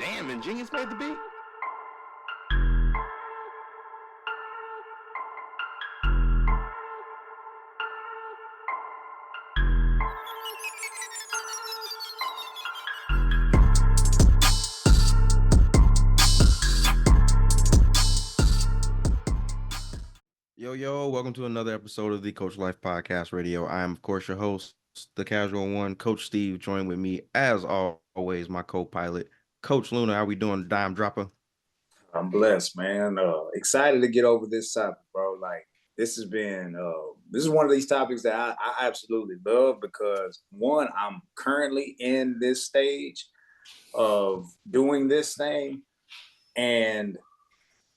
Damn, Ingenious made the beat? Yo, welcome to another episode of the Coach Life Podcast Radio. I am, of course, your host, the casual one, Coach Steve, joined with me, as always, my co-pilot, Coach Luna. How we doing, Dime Dropper? I'm blessed, man. Excited to get over this topic, bro. Like, this is one of these topics that I absolutely love because, one, I'm currently in this stage of doing this thing, and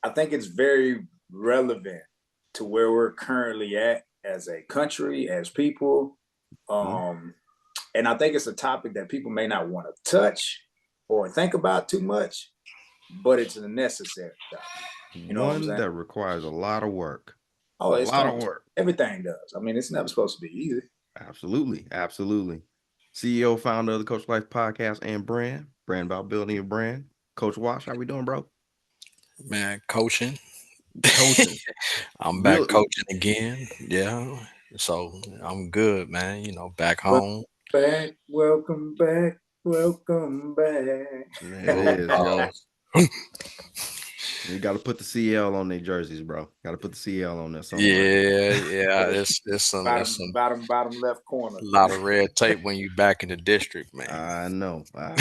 I think it's very relevant to where we're currently at as a country, as people. And I think it's a topic that people may not want to touch or think about too much, but it's a necessary topic. You know what I'm One saying? that requires a lot of work. Oh, a lot of work. Everything does. I mean, it's never supposed to be easy. Absolutely. CEO, founder of the Coach Life Podcast and brand about building your brand. Coach Wash, how we doing, bro? Man, coaching. I'm back Real coaching again. Yeah. So I'm good, man. Back home. Welcome back. There it is, yo. You got to put the CL on their jerseys, bro. Got to put the CL on there somewhere. Yeah. It's some bottom left corner. lot of red tape when you back in the district, man. I know. I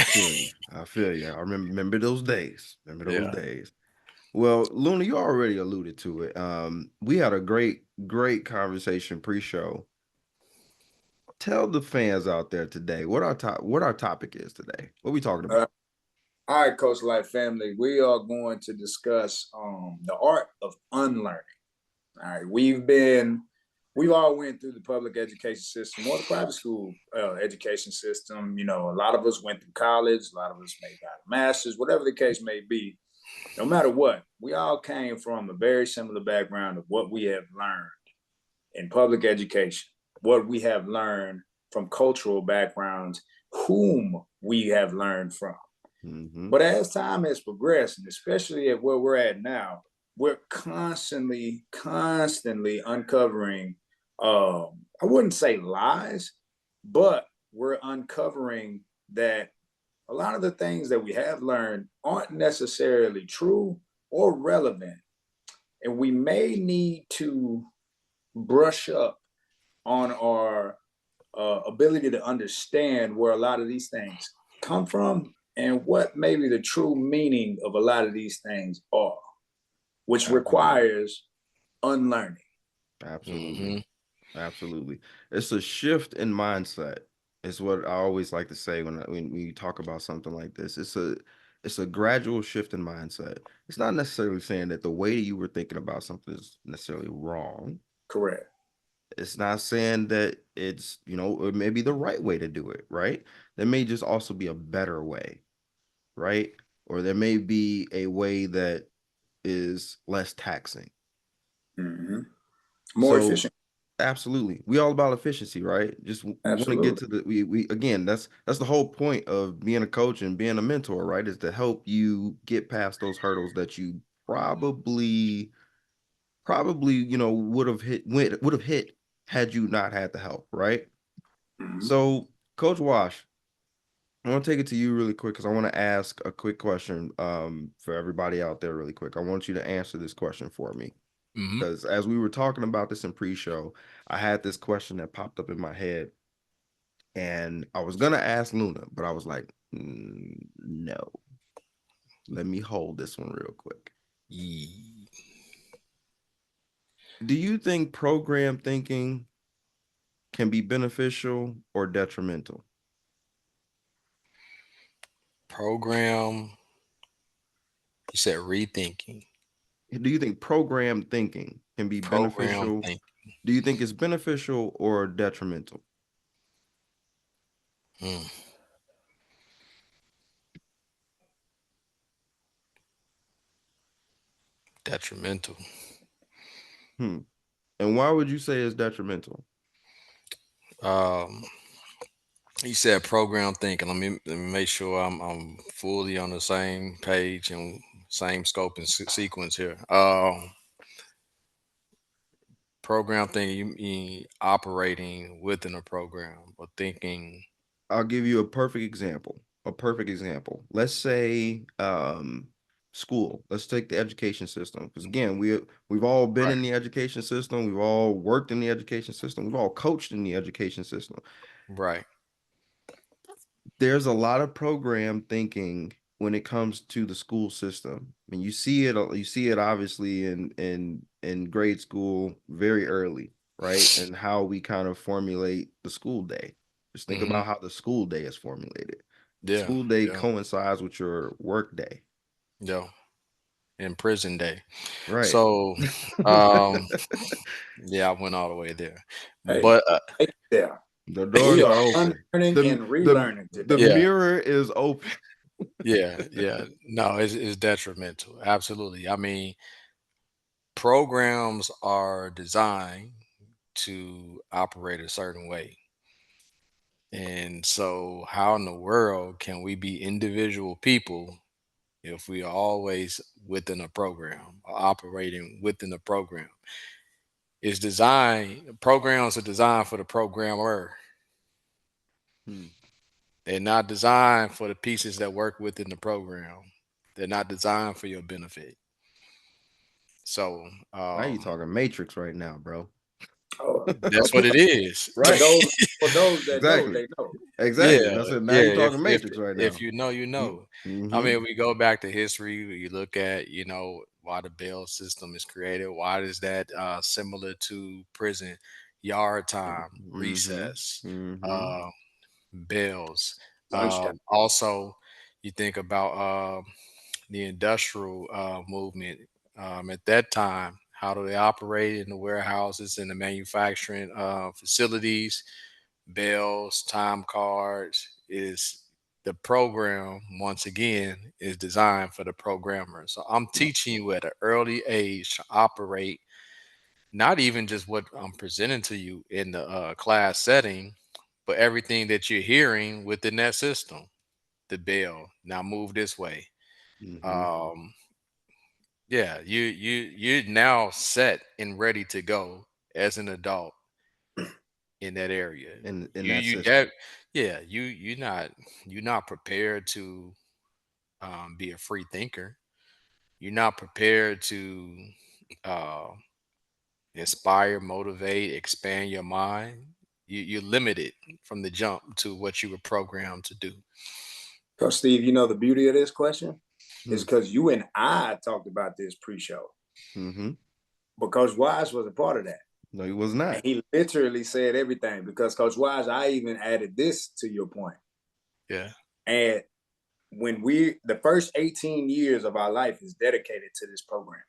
feel you. I remember those days. Days. Well, Luna, you already alluded to it. We had a great conversation pre-show. Tell the fans out there today what our topic is today. What we talking about? All right, Coach Life family, we are going to discuss the art of unlearning. All right, we've all went through the public education system or the private school education system. You know, a lot of us went through college, a lot of us may got a master's, whatever the case may be. No matter what, we all came from a very similar background of what we have learned in public education, what we have learned from cultural backgrounds, whom we have learned from. Mm-hmm. But as time has progressed, and especially at where we're at now, we're constantly uncovering, I wouldn't say lies, but we're uncovering that a lot of the things that we have learned aren't necessarily true or relevant. And we may need to brush up on our ability to understand where a lot of these things come from and what maybe the true meaning of a lot of these things are, which requires unlearning. Absolutely. Absolutely. It's a shift in mindset. It's what I always like to say when we talk about something like this. It's a gradual shift in mindset. It's not necessarily saying that the way you were thinking about something is necessarily wrong. Correct. It's not saying that it's, it may be the right way to do it, right? There may just also be a better way, right? Or there may be a way that is less taxing. Mm-hmm. More efficient. Absolutely. We all about efficiency, right? Just want to get to the we again, that's the whole point of being a coach and being a mentor, right? Is to help you get past those hurdles that you probably would have hit had you not had the help, right? Mm-hmm. So, Coach Wash, I want to take it to you really quick because I want to ask a quick question for everybody out there really quick. I want you to answer this question for me. Because as we were talking about this in pre-show, I had this question that popped up in my head, and I was gonna ask Luna, but I was like, no. Let me hold this one real quick. Do you think program thinking can be beneficial or detrimental? Program. You said rethinking. Do you think program thinking can be beneficial? Do you think it's beneficial or detrimental? Detrimental. And why would you say it's detrimental? You said program thinking. Let me make sure I'm fully on the same page and same scope and sequence here. Program thinking, you mean operating within a program or thinking. I'll give you a perfect example. A perfect example. Let's say school. Let's take the education system. Because again, we've all been Right. in the education system, we've all worked in the education system, we've all coached in the education system. Right. There's a lot of program thinking when it comes to the school system. I mean, you see it obviously in grade school very early, right? And how we kind of formulate the school day. Just think Hmm. about how the school day is formulated. Yeah. School day Yeah. coincides with your work day. Yeah. In prison day. Right. So, um, yeah, I went all the way there. Hey, But hey there. The We doors are are open. unlearning The and the relearning the today. yeah, mirror is open. yeah, yeah. No, it's detrimental. Absolutely. I mean, programs are designed to operate a certain way. And so, how in the world can we be individual people if we are always within a program or operating within a program? It's designed, programs are designed for the programmer. Hmm. They're not designed for the pieces that work within the program. They're not designed for your benefit. So Now you talking Matrix right now, bro. Oh, that's what it is. for Right. those for those that know, Exactly. they know. Exactly. Yeah, That's it. Now yeah. you If talking if Matrix right if now. you know, you know. I Mm-hmm. mean, we go back to history. You look at, why the bail system is created. Why is that similar to prison? Yard time, Mm-hmm. recess, Mm-hmm. uh, bells. Lunchtime. Also, you think about the industrial movement at that time. How do they operate in the warehouses and the manufacturing facilities? Bells, time cards is the program. Once again, is designed for the programmer. So I'm Yep. teaching you at an early age to operate not even just what I'm presenting to you in the class setting, but everything that you're hearing within that system. The bell, now move this way. Mm-hmm. Um, yeah, you're now set and ready to go as an adult in that area. In You that you that system. Yeah, you're not prepared to be a free thinker. You're not prepared to uh, inspire, motivate, expand your mind. You're limited from the jump to what you were programmed to do. Coach Steve, you know the beauty of this question is Hmm. because you and I talked about this pre-show, Mm-hmm. but Coach Wise was a part of that. No, he was And not. he literally said everything because Coach Wise, I even added this to your point. Yeah, And when the first 18 years of our life is dedicated to this program.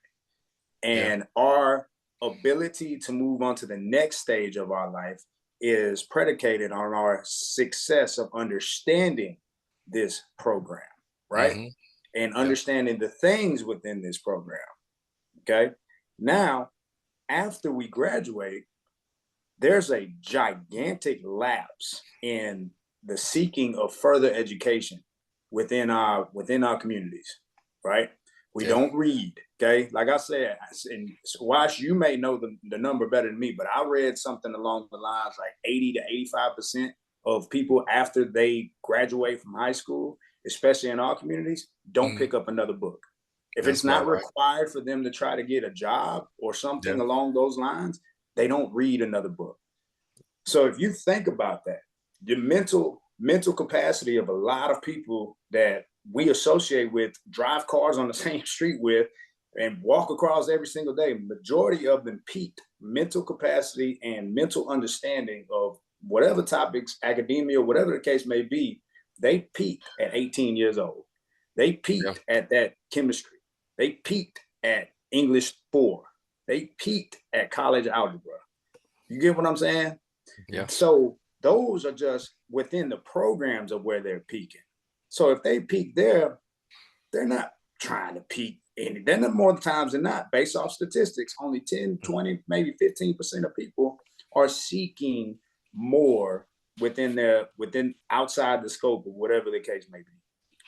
yeah, And our ability to move on to the next stage of our life is predicated on our success of understanding this program, right? hmm, And yeah, understanding the things within this program. Okay. Now, after we graduate, there's a gigantic lapse in the seeking of further education within our communities, right? We yeah, don't read, okay? Like I said, and Wash, you may know the number better than me, but I read something along the lines like 80 to 85% of people after they graduate from high school, especially in our communities, don't hmm, pick up another book. If it's that's about not right. required for them to try to get a job or Yeah, something along those lines, they don't read another book. So if you think about that, the mental capacity of a lot of people that we associate with, drive cars on the same street with, and walk across every single day, majority of them peaked mental capacity and mental understanding of whatever topics, academia, whatever the case may be, they peaked at 18 years old. They yeah, peaked at that chemistry. They peaked at English 4. They peaked at college algebra. You get what I'm saying? yeah, So those are just within the programs of where they're peaking. So if they peak there, they're not trying to peak any. They're not more times than not, based off statistics, only 10, 20, maybe 15% of people are seeking more within outside the scope of whatever the case may be,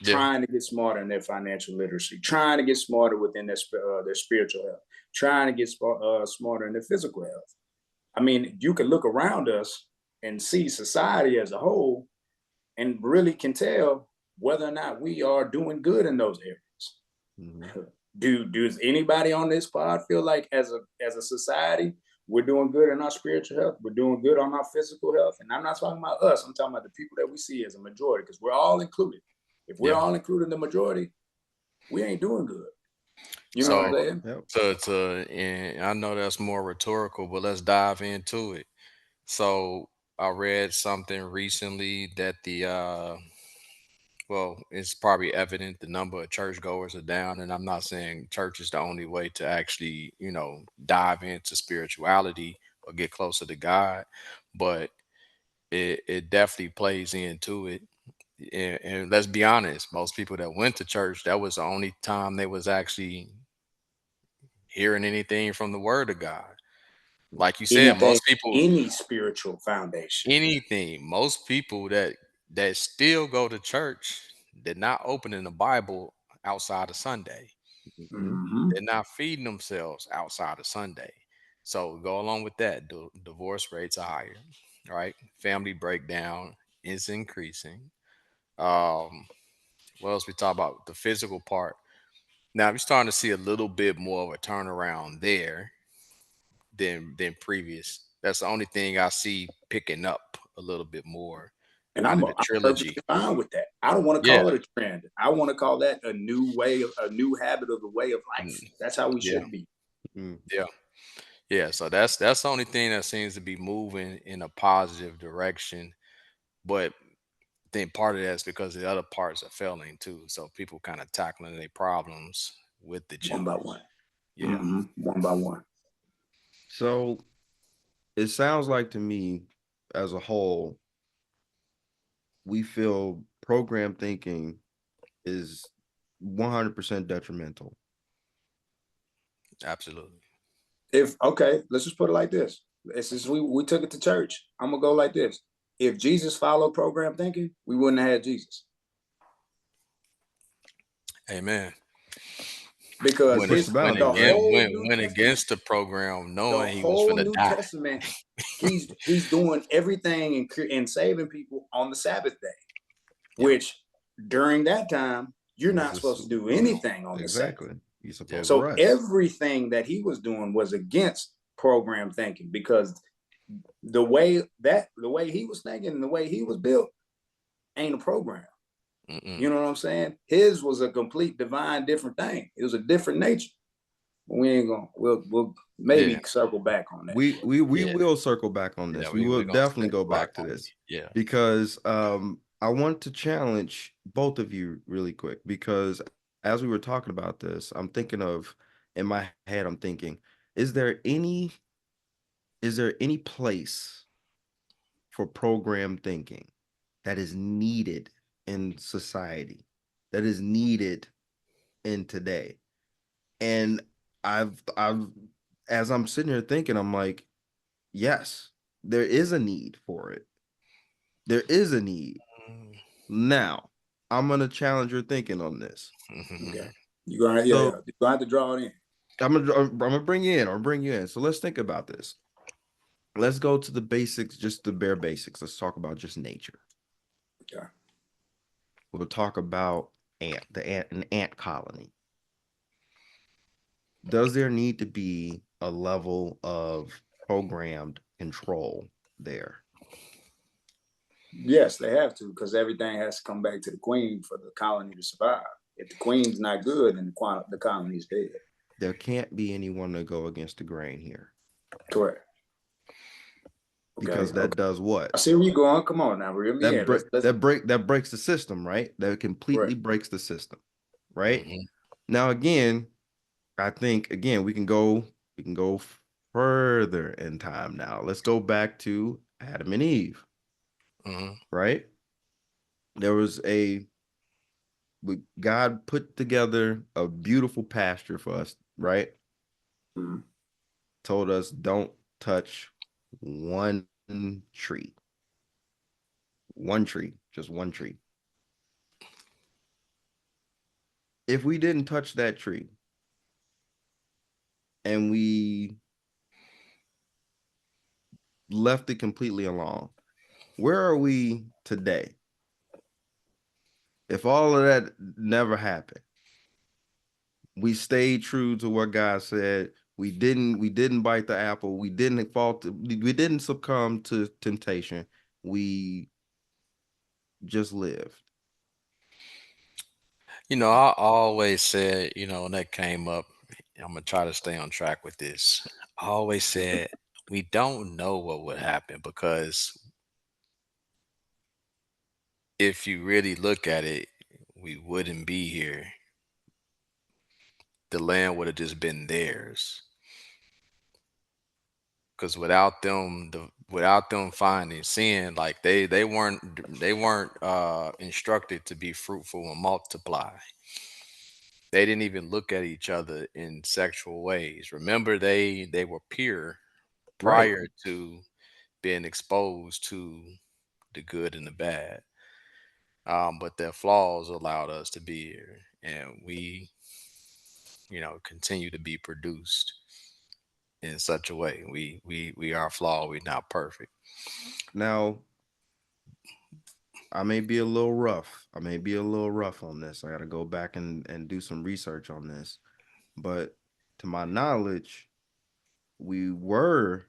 Yeah. trying to get smarter in their financial literacy, trying to get smarter within their spiritual health, trying to get smarter in their physical health. I mean, you can look around us and see society as a whole and really can tell whether or not we are doing good in those areas. Mhm. Does anybody on this pod feel like as a society we're doing good in our spiritual health, we're doing good on our physical health? And I'm not talking about us, I'm talking about the people that we see as a majority, because we're all included. If we're Yeah. all included in the majority, we ain't doing good. You know I what I'm So saying? Yep. and I know that's more rhetorical, but let's dive into it. So I read something recently that well, it's probably evident the number of churchgoers are down, and I'm not saying church is the only way to actually, dive into spirituality or get closer to God, but it definitely plays into it. And let's be honest, most people that went to church, that was the only time they was actually hearing anything from the word of God. Like you said, Anything, most people, any spiritual foundation. anything, most people that still go to church, they're not opening the Bible outside of Sunday. Mhm. Mm-hmm. They're not feeding themselves outside of Sunday. So go along with that. Divorce rates are higher, right? Family breakdown is increasing. Um, what else we talk about? The physical part. Now we're starting to see a little bit more of a turnaround there than previous. That's the only thing I see picking up a little bit more And out of I'm the perfectly trilogy. fine with that. I don't want to Yeah. call it a trend. I want to call that a new habit of the way of mm, life. That's how we Yeah. should be. Mm. Yeah. Yeah. So that's the only thing that seems to be moving in a positive direction. But then part of that's because the other parts are failing too. So people kind of tackling their problems with the One by children. one. Yeah. Mm-hmm. One by one. So it sounds like to me, as a whole, we feel program thinking is 100% detrimental. Absolutely. If okay, let's just put it like this. Since we took it to church, I'm gonna go like this. If Jesus followed program thinking, we wouldn't have had Jesus. Amen. Because Went Push the his went the boundaries, again right? whole went New went Testament, against the program, the knowing he was whole finna New die. Testament, he's doing everything and saving people on the Sabbath day, Yeah. which during that time you're Was not this supposed to do anything on the Sabbath. exactly? You're Yeah. supposed to So rest. everything that he was doing was against program thinking, because the way he was thinking and the way he was built ain't a program. Mm-mm. You know what I'm saying? His was a complete divine different thing. It was a different nature. We ain't gonna we'll Yeah. maybe circle back on that. We Yeah. will circle back on Yeah. this. We will We're gonna definitely stay go rock back to on this it. Yeah. because I want to challenge both of you really quick because as we were talking about this, I'm thinking of in my head, I'm thinking, is there any is there any place for program thinking that is needed in society, that is needed in today? And I've as I'm sitting here thinking, I'm like, yes, there is a need for it. There is a need. Now, I'm gonna challenge your thinking on this. Okay. Mm. Yeah, So you're gonna have to draw it in. I'm gonna bring you in. I'll bring you in. So let's think about this. Let's go to the basics, just the bare basics. Let's talk about just nature. Okay. We'll talk about an ant colony. Does there need to be a level of programmed control there? Yes, they have to, because everything has to come back to the queen for the colony to survive. If the queen's not good, then the colony is dead. There can't be anyone to go against the grain here Correct. Okay. because that Okay. does I what? see where you're going. Come on now, reel me That in. break Let's that breaks the system, right? That completely correct. breaks the system, right? Mhm. Now again, I think again we can go further in time now. Let's go back to Adam and Eve, Mhm. right? There was God put together a beautiful pasture for us, right? Mhm. Told us don't touch one tree. one tree, just one tree. If we didn't touch that tree and we left it completely alone, where are we today? If all of that never happened, we stayed true to what God said. We didn't bite the apple. We didn't succumb to temptation. We just lived. I always said, when that came up, I'm gonna try to stay on track with this. I always said we don't know what would happen because if you really look at it, we wouldn't be here. The land would have just been theirs. Because without them finding sin, like they weren't instructed to be fruitful and multiply. They didn't even look at each other in sexual ways. Remember, they were pure Right. prior to being exposed to the good and the bad. But their flaws allowed us to be here, and we, continue to be produced in such a way. We are flawed. We're not perfect. Now, I may be a little rough. I may be a little rough on this. I got to go back and do some research on this. But to my knowledge, we were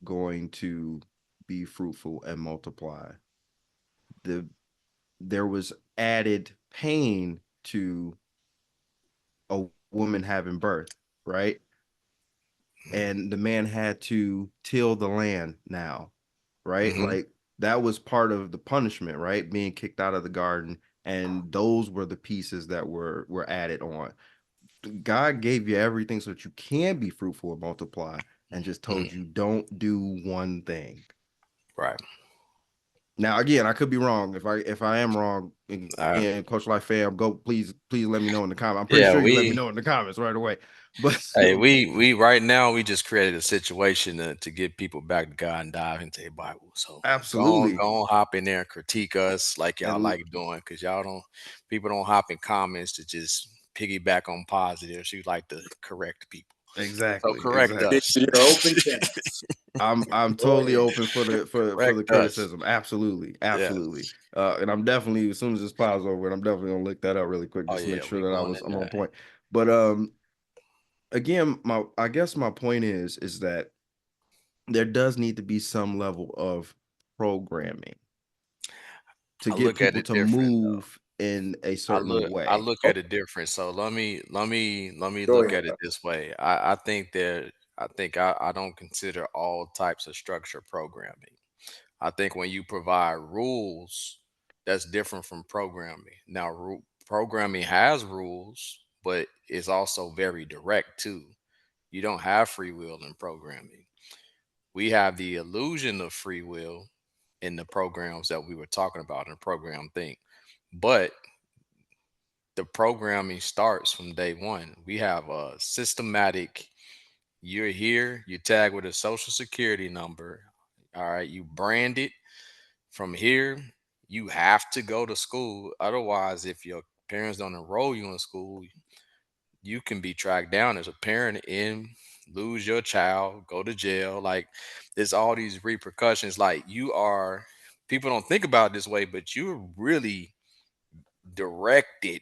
going to be fruitful and multiply. The There was added pain to a woman having birth, right? And the man had to till the land now, right? Hmm. Like that was part of the punishment, right? Being kicked out of the garden, and those were the pieces that were added on. God gave you everything so that you can be fruitful and multiply, and just told Hmm. you don't do one thing. Right. Now, again, I could be wrong. If I am wrong, Uh, again, Coach Life fam, go please let me know in the comments. I'm pretty yeah, sure you let me we know in the comments right away. But hey, we right now we just created a situation to get people back to God and dive into the Bible. So absolutely, go on, hop in there and critique us like y'all and like doing, because y'all don't people don't hop in comments to just piggyback on positives. You like to correct people. So exactly, correct exactly. us. Your open canvas. I'm Go totally ahead. open for the Correct us. criticism. Absolutely, absolutely. Yes. And I'm definitely, as soon as this pause over, and I'm definitely gonna look that up really quick Oh just to make yeah, sure we that going in I'm on there. point. But again, my I guess my point is that there does need to be some level of programming to I get look at people it to different. move in a I certain look I way. look at it different. So let me Go look ahead. at it this way. I don't consider all types of structure programming. I think when you provide rules, that's different from programming. Now, programming has rules, but it's also very direct too. You don't have free will in programming. We have the illusion of free will in the programs that we were talking about in program think. But the programming starts from day one. We have a systematic, you're here, you tag with a social security number. All right, you brand it from here. You have to go to school. Otherwise, if your parents don't enroll you in school, you can be tracked down as a parent and lose your child, go to jail. Like there's all these repercussions. Like people don't think about it this way, but you're really directed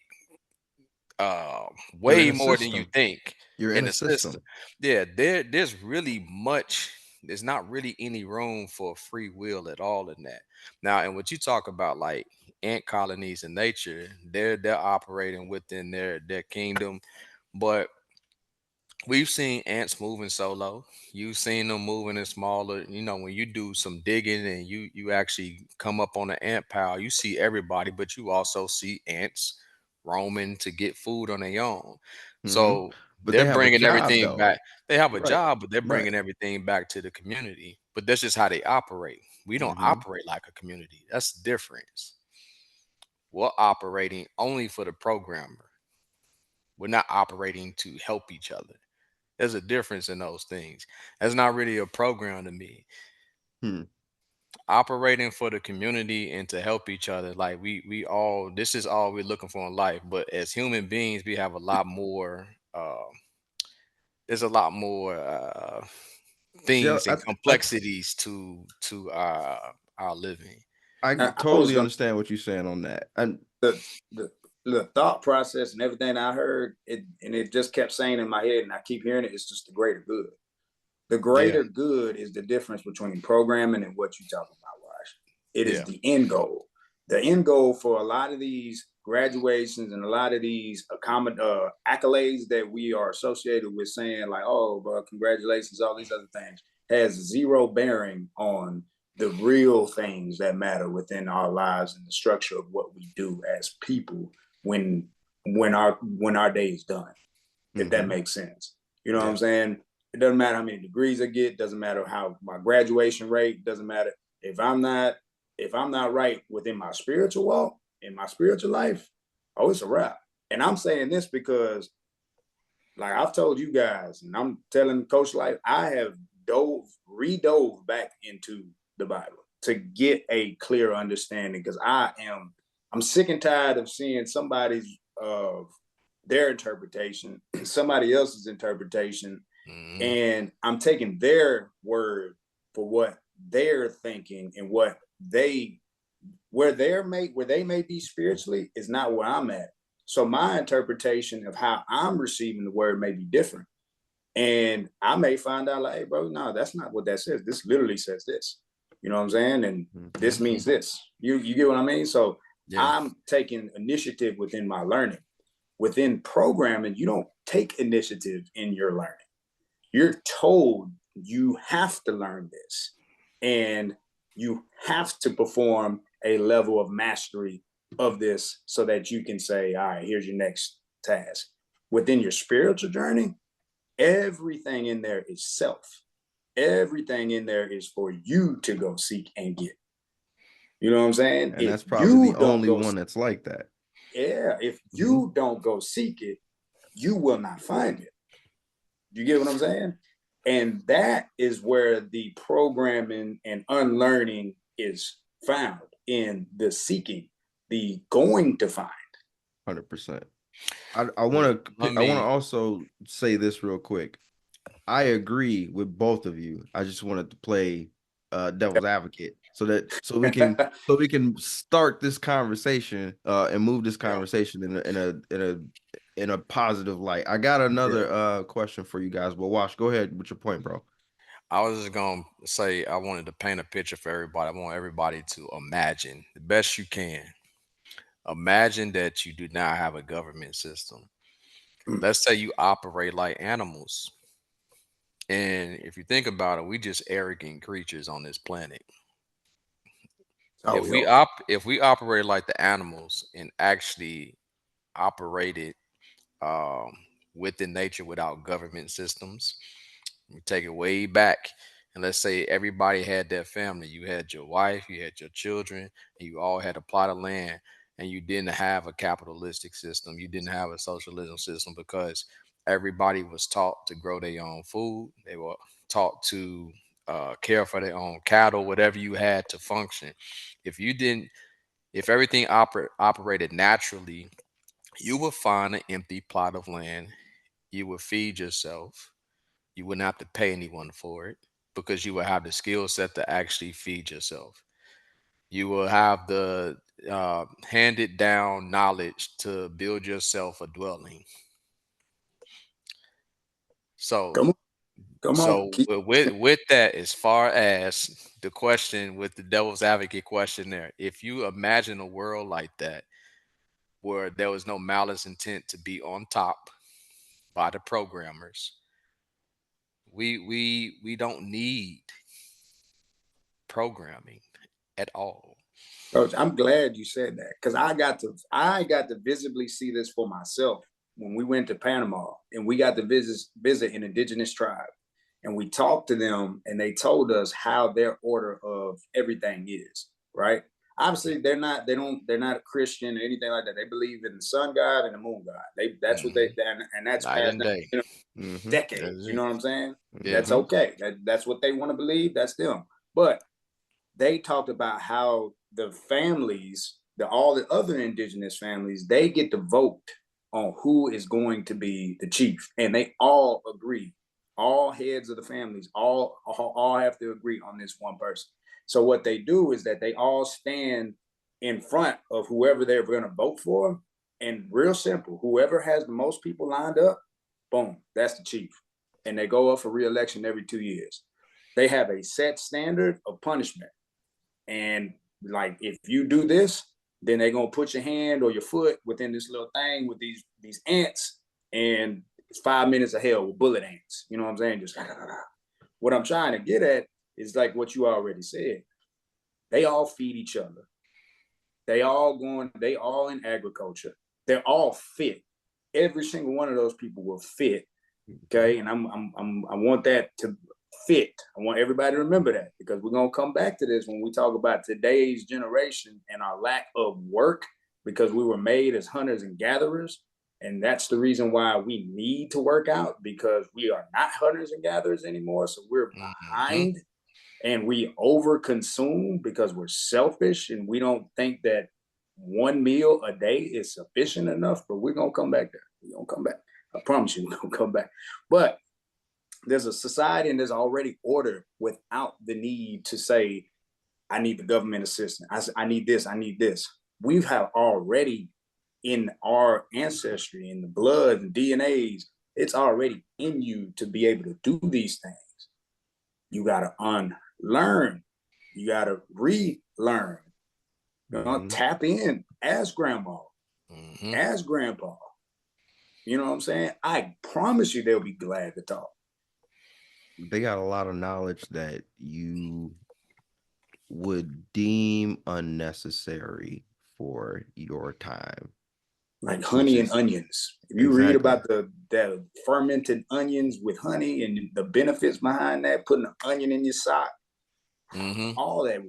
uh You're in way a more than you system. think You're in in a the system. system. Yeah, there's not really any room for free will at all in that. Now, and what you talk about, like ant colonies in nature, they're operating within their kingdom, but we've seen ants moving solo. You've seen them moving in smaller. When you do some digging and you actually come up on an ant pile, you see everybody, but you also see ants roaming to get food on their own. Hmm. So But they're they have a bringing job everything though. back. They have a Right. job, but they're Right. bringing everything back to the community. But that's just how they operate. We don't Hmm. operate like a community. That's the difference. We're operating only for the programmer. We're not operating to help each other. There's a difference in those things. That's not really a program to me. Hmm. operating for the community and to help each other. Like we all, this is all we're looking for in life. But as human beings, we have a lot more. There's a lot more Yeah, things and complexities to our living. I I was totally gonna understand what you're saying on that. And the the the thought process and everything I heard it, and it just kept saying in my head, and I keep hearing it. It's just the greater good. The Yeah, greater good is the difference between programming and what you talk about, Raj. It is yeah. the end goal. The end goal for a lot of these graduations and a lot of these accolades that we are associated with saying like, oh, bro, congratulations, all these other things, has zero bearing on the real things that matter within our lives and the structure of what we do as people when when our day is done, if that mhm. makes sense. You know what I'm Yeah. saying? It doesn't matter how many degrees I get, doesn't matter how my graduation rate, doesn't matter if I'm not right within my spiritual walk, in my spiritual life, oh, it's a wrap. And I'm saying this because like I've told you guys, and I'm telling Coach Life, I have redove back into the Bible to get a clear understanding because I'm sick and tired of seeing somebody's their interpretation, somebody else's interpretation, Hmm. and I'm taking their word for what they're thinking and where they may be spiritually is not where I'm at. So my interpretation of how I'm receiving the word may be different. And I may find out like, hey, bro, no, that's not what that says. This literally says this. You know what I'm saying? And this Mhm. means this. You get what I mean? So Yeah. I'm taking initiative within my learning. Within programming, you don't take initiative in your learning. You're told you have to learn this and you have to perform a level of mastery of this so that you can say, all right, here's your next task. Within your spiritual journey, everything in there is self. Everything in there is for you to go seek and get. You know what I'm saying? And If that's probably the you don't only go, one that's like that. yeah, if Mhm. you don't go seek it, you will not find it. You get what I'm saying? And that is where the programming and unlearning is found in the seeking, the going to find. 100%. I Let want to let I want to me. also say this real quick. I agree with both of you. I just wanted to play devil's advocate so we can start this conversation and move this Yeah, conversation in a positive light. I got yeah. another question for you guys, but Wash, go ahead with your point, bro. I was just gonna say I wanted to paint a picture for everybody. I want everybody to imagine the best you can. Imagine that you do not have a government system. Mm. Let's say you operate like animals. And if you think about it, we just arrogant creatures on this planet. Oh, we are. If we operated like the animals and actually operated um, within nature without government systems, we take it way back. And let's say everybody had their family. You had your wife, you had your children, and you all had a plot of land. And you didn't have a capitalistic system. You didn't have a socialism system because everybody was taught to grow their own food. They were taught to care for their own cattle, whatever you had to function. If you didn't, if everything operated naturally, you would find an empty plot of land. You would feed yourself. You wouldn't have to pay anyone for it because you would have the skill set to actually feed yourself. You will have the handed down knowledge to build yourself a dwelling. So, Come on, come on. Keep. with that, as far as the question with the devil's advocate question there, if you imagine a world like that where there was no malice intent to be on top by the programmers, we don't need programming at all. Coach, I'm glad you said that because I got to visibly see this for myself when we went to Panama and we got to visit an indigenous tribe and we talked to them and they told us how their order of everything is, right? Obviously they're not a Christian or anything like that. They believe in the sun god and the moon god. That's what they Hmm. and that's Night passed and down, day. Mm-hmm. decades. That's You it. know what I'm saying? Yeah. That's Mm-hmm. okay. That's what they want to believe. That's them. But they talked about how the families, all the other indigenous families, they get to vote on who is going to be the chief, and they all agree. All heads of the families all have to agree on this one person. So what they do is that they all stand in front of whoever they're going to vote for, and real simple, whoever has the most people lined up, boom, that's the chief. And they go up for re-election every 2 years. They have a set standard of punishment. And like if you do this, then they're gonna put your hand or your foot within this little thing with these ants, and it's 5 minutes of hell with bullet ants. You know what I'm saying? Just what I'm trying to get at is like what you already said. They all feed each other. They all in agriculture. They're all fit. Every single one of those people will fit. Okay. And I want that to fit. I want everybody to remember that, because we're gonna come back to this when we talk about today's generation and our lack of work, because we were made as hunters and gatherers. And that's the reason why we need to work out, because we are not hunters and gatherers anymore. So we're Mm-hmm. behind, and we overconsume because we're selfish and we don't think that one meal a day is sufficient enough. But we're gonna come back there. We're gonna come back. I promise you, we're gonna come back. But there's a society and there's already order without the need to say, I need the government assistance. I need this. I need this. We have already in our ancestry, in the blood and DNAs, it's already in you to be able to do these things. You got to unlearn. You got to relearn. Tap in. Ask grandma. Ask grandpa. You know what I'm saying? I promise you they'll be glad to talk. They got a lot of knowledge that you would deem unnecessary for your time. Like honey and onions. If you read about the fermented onions with honey and the benefits behind that, putting an onion in your sock, all that,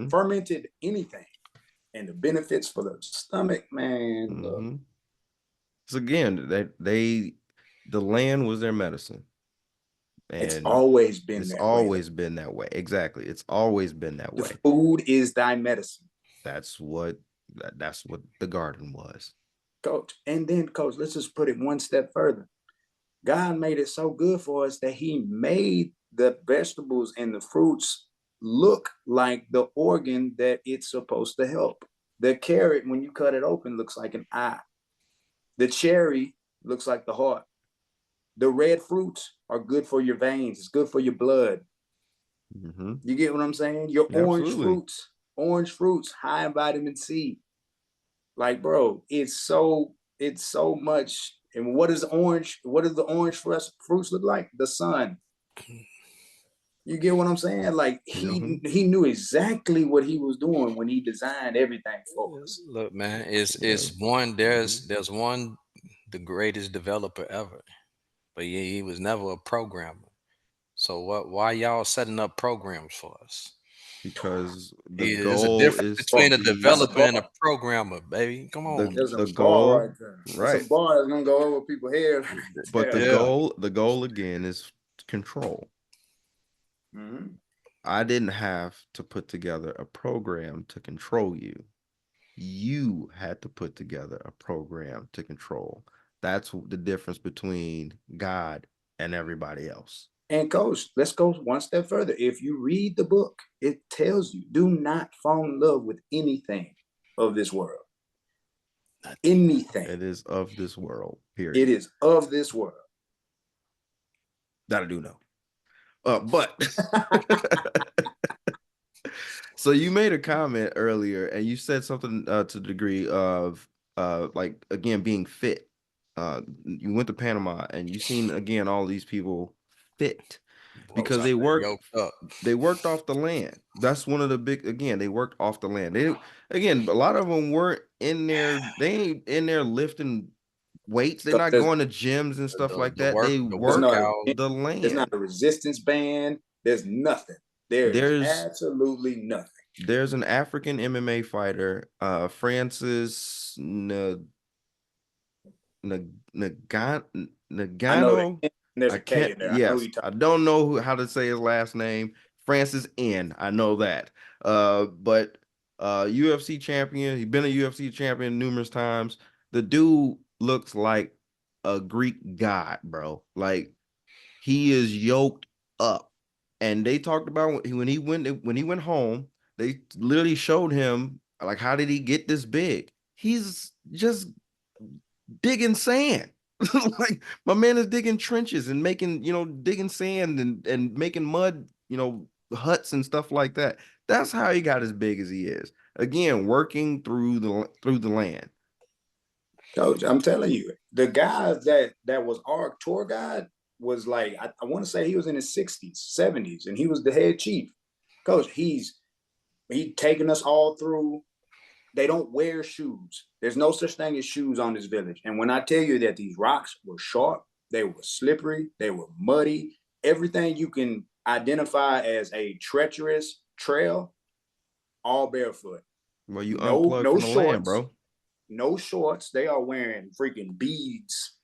fermented anything, and the benefits for the stomach, man. So again, the land was their medicine. And it's always been it's that always way. been that way. Exactly. It's always been that way. The food is thy medicine. That's what the garden was. Coach. And then, Coach, let's just put it one step further. God made it so good for us that he made the vegetables and the fruits look like the organ that it's supposed to help. The carrot, when you cut it open, looks like an eye. The cherry looks like the heart. The red fruits are good for your veins. It's good for your blood. You get what I'm saying? Your orange fruits, high in vitamin C. Like, bro, it's so much. And what is orange? What does the orange fruits look like? The sun. You get what I'm saying? Like he knew exactly what he was doing when he designed everything for us. Look, man, it's one. There's one, the greatest developer ever, but he was never a programmer. So why y'all setting up programs for us? Because the There's a goal difference is between to a be developer and a programmer, baby. Come on. There's a the bar goal, right there. right? That's a bar that's gonna go over people's head. But the goal again is control. I didn't have to put together a program to control you. You had to put together a program to control. That's the difference between God and everybody else. And Coach, let's go one step further. If you read the book, it tells you, do not fall in love with anything of this world. Anything. It is of this world, period. It is of this world. That I do know. But so you made a comment earlier and you said something to the degree of like again being fit. You went to Panama and you seen again all these people fit because they worked off the land. That's one of the big, again, they worked off the land. They again, a lot of them weren't in there, they ain't in there lifting weights. They're not going to gyms and stuff like that. They work the land. There's not a resistance band. There's nothing. There's absolutely nothing. There's an African MMA fighter, Francis Nagano. There's a K in there. I don't know how to say his last name. Francis N. I know that. But UFC champion. He's been a UFC champion numerous times. The dude looks like a Greek god, bro. Like he is yoked up. And they talked about when he went home, they literally showed him like how did he get this big? He's just digging sand. Like my man is digging trenches and making, digging sand and making mud, huts and stuff like that. That's how he got as big as he is. Again, working through the land. Coach, I'm telling you, the guy that was our tour guide was like, I want to say he was in his 60s, 70s, and he was the head chief. Coach, he taking us all through. They don't wear shoes. There's no such thing as shoes on this village. And when I tell you that these rocks were sharp, they were slippery, they were muddy, everything you can identify as a treacherous trail, all barefoot. Well, you unplugged No from the land, shorts, bro. no shorts. They are wearing freaking beads.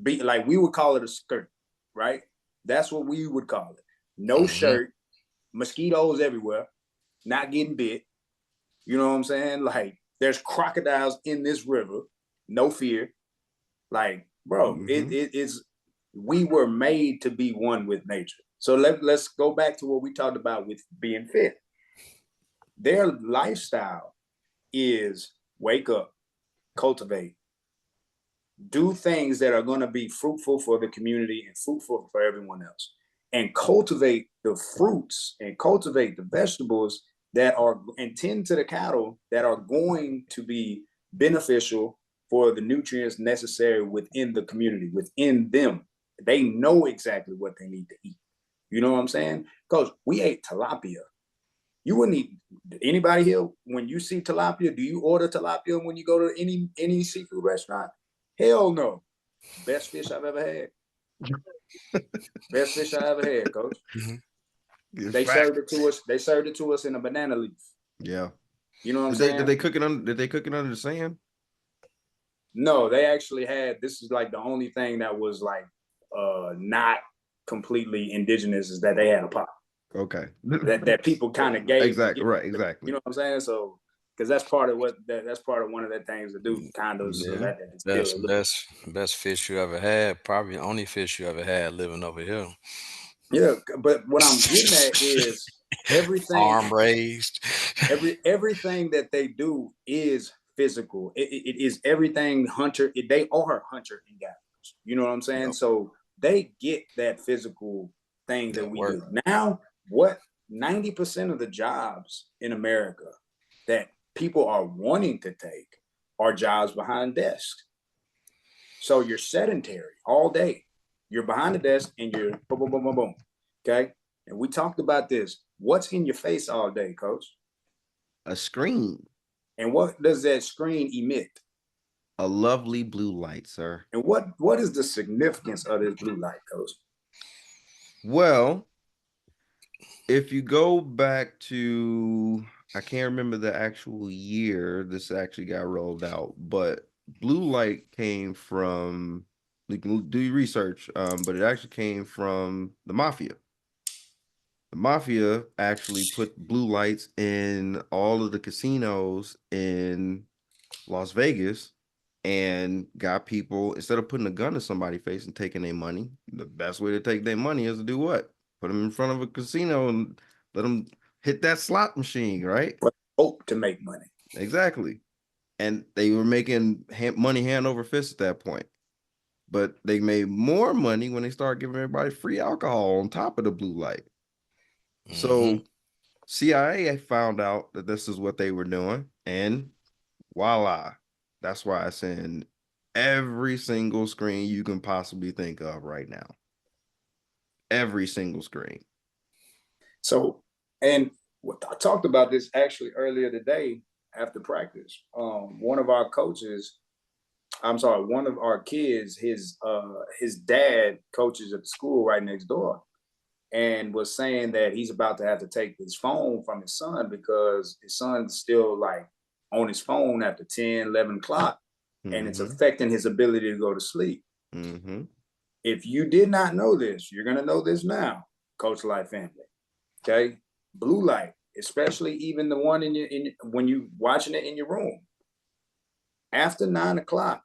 Like we would call it a skirt, right? That's what we would call it. No shirt, mosquitoes everywhere, not getting bit. You know what I'm saying? Like there's crocodiles in this river, no fear. Like, bro, it's we were made to be one with nature. So let's go back to what we talked about with being fit. Their lifestyle is wake up, cultivate, do things that are going to be fruitful for the community and fruitful for everyone else, and cultivate the fruits and cultivate the vegetables that are and tend to the cattle that are going to be beneficial for the nutrients necessary within the community, within them. They know exactly what they need to eat. You know what I'm saying? Because we ate tilapia. You wouldn't eat. Anybody here, when you see tilapia, do you order tilapia when you go to any seafood restaurant? Hell no. Best fish I've ever had. Best fish I ever had, coach. They served it to us. They served it to us in a banana leaf. Yeah. You know what I'm Did saying? they cook it under? Did they cook it under the sand? No, they actually had. This is like the only thing that was like not completely indigenous is that they had a pot. Okay. That people kind of gave. Exactly. Right. Exactly. You know what I'm saying? So because that's part of that's part of one of the things to do, kind of so that Best fish you ever had. Probably the only fish you ever had living over here. Yeah, but what I'm getting at is everything Farm raised. everything that they do is physical. It is everything hunter. They are hunter and gatherers. You know what I'm saying? Yep. So they get that physical thing that we work. do. Now, what 90% of the jobs in America that people are wanting to take are jobs behind desks. So you're sedentary all day. You're behind the desk and you're boom, boom, boom, boom, boom. Okay. And we talked about this. What's in your face all day, coach? A screen. And what does that screen emit? A lovely blue light, sir. And what is the significance of this blue light, coach? Well, if you go back to, I can't remember the actual year this actually got rolled out, but blue light came from, you can do your research, but it actually came from the mafia. The mafia actually put blue lights in all of the casinos in Las Vegas and got people, instead of putting a gun to somebody's face and taking their money, the best way to take their money is to do what? Put them in front of a casino and let them hit that slot machine, right? Hope to make money. Exactly. And they were making money hand over fist at that point. But they made more money when they started giving everybody free alcohol on top of the blue light. So CIA found out that this is what they were doing, and voila, that's why it's in every single screen you can possibly think of right now. Every single screen. So, and I talked about this actually earlier today after practice. One of our coaches, one of our kids, his dad coaches at the school right next door, and was saying that he's about to have to take his phone from his son because his son's still like on his phone after 10, 11 o'clock, and it's affecting his ability to go to sleep. If you did not know this, you're going to know this now, Coach Life family. Okay. blue light, especially even the one when you watching it in your room after 9 o'clock,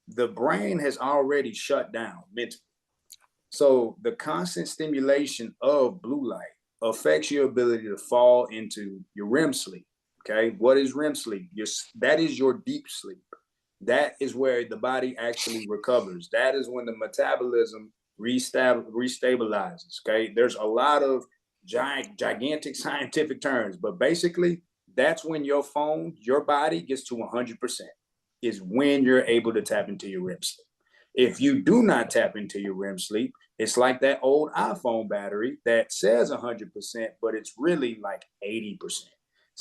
the brain has already shut down mentally. So the constant stimulation of blue light affects your ability to fall into your REM sleep. Okay, what is REM sleep? That is your deep sleep. That is where the body actually recovers. That is when the metabolism restabilizes. Okay, there's a lot of gigantic scientific terms, but basically, that's when your body gets to 100%. Is when you're able to tap into your REM sleep. If you do not tap into your REM sleep, it's like that old iPhone battery that says 100%, but it's really like 80%,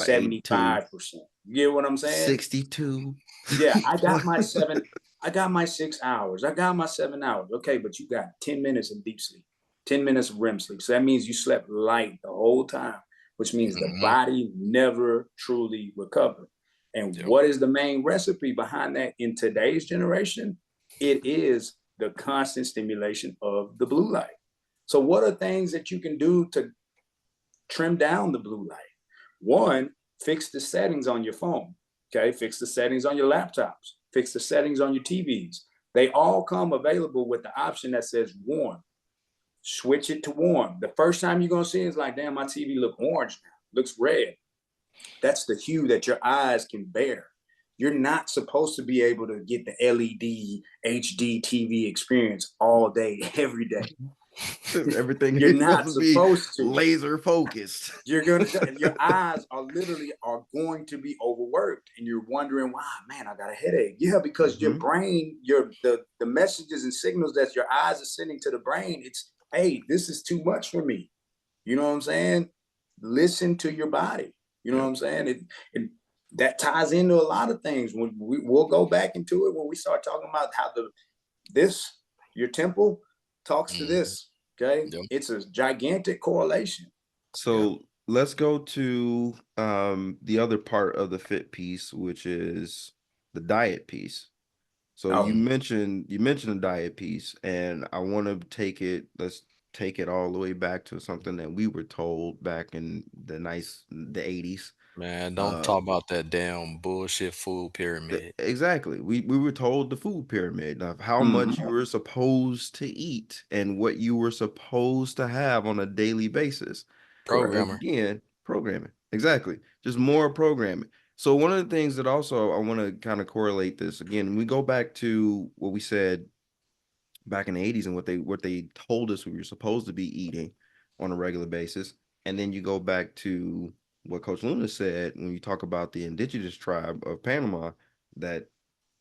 Like 82, 75%. You get what I'm saying? 62. Yeah, I got my 6 hours. I got my 7 hours. Okay, but you got 10 minutes of deep sleep, 10 minutes of REM sleep. So that means you slept light the whole time, which means the Hmm. body never truly recovered. And Yep. what is the main recipe behind that in today's generation? It is the constant stimulation of the blue light. So, what are things that you can do to trim down the blue light? One, fix the settings on your phone. Okay, fix the settings on your laptops, fix the settings on your TVs. They all come available with the option that says warm. Switch it to warm. The first time you're gonna see it is like, damn, my TV look orange now, looks red. That's the hue that your eyes can bear. You're not supposed to be able to get the LED HD TV experience all day, every day. Everything You're is supposed not to be supposed to. laser focused. Your eyes are literally are going to be overworked, and you're wondering why. Man, I got a headache. Yeah, because your Hmm. brain, the messages and signals that your eyes are sending to the brain, it's, hey, this is too much for me. You know what I'm saying? Listen to your body. You know what Yep. I'm saying? It that ties into a lot of things. When we'll go back into it when we start talking about how this your temple talks to Hmm. this. Okay, Yep. it's a gigantic correlation. Yep. So let's go to the other part of the fit piece, which is the diet piece. So Oh, you mentioned the diet piece, and I want to let's take it all the way back to something that we were told back in the 80s. Man, don't Uh talk about that damn bullshit food pyramid. exactly. We were told the food pyramid of how much you mm-hmm. were supposed to eat and what you were supposed to have on a daily basis. Programmer. Again, programming. Exactly. Just more programming. So one of the things that also I want to kind of correlate this again, we go back to what we said back in the 80s and what they told us we were supposed to be eating on a regular basis. And then you go back to what Coach Luna said when you talk about the indigenous tribe of Panama, that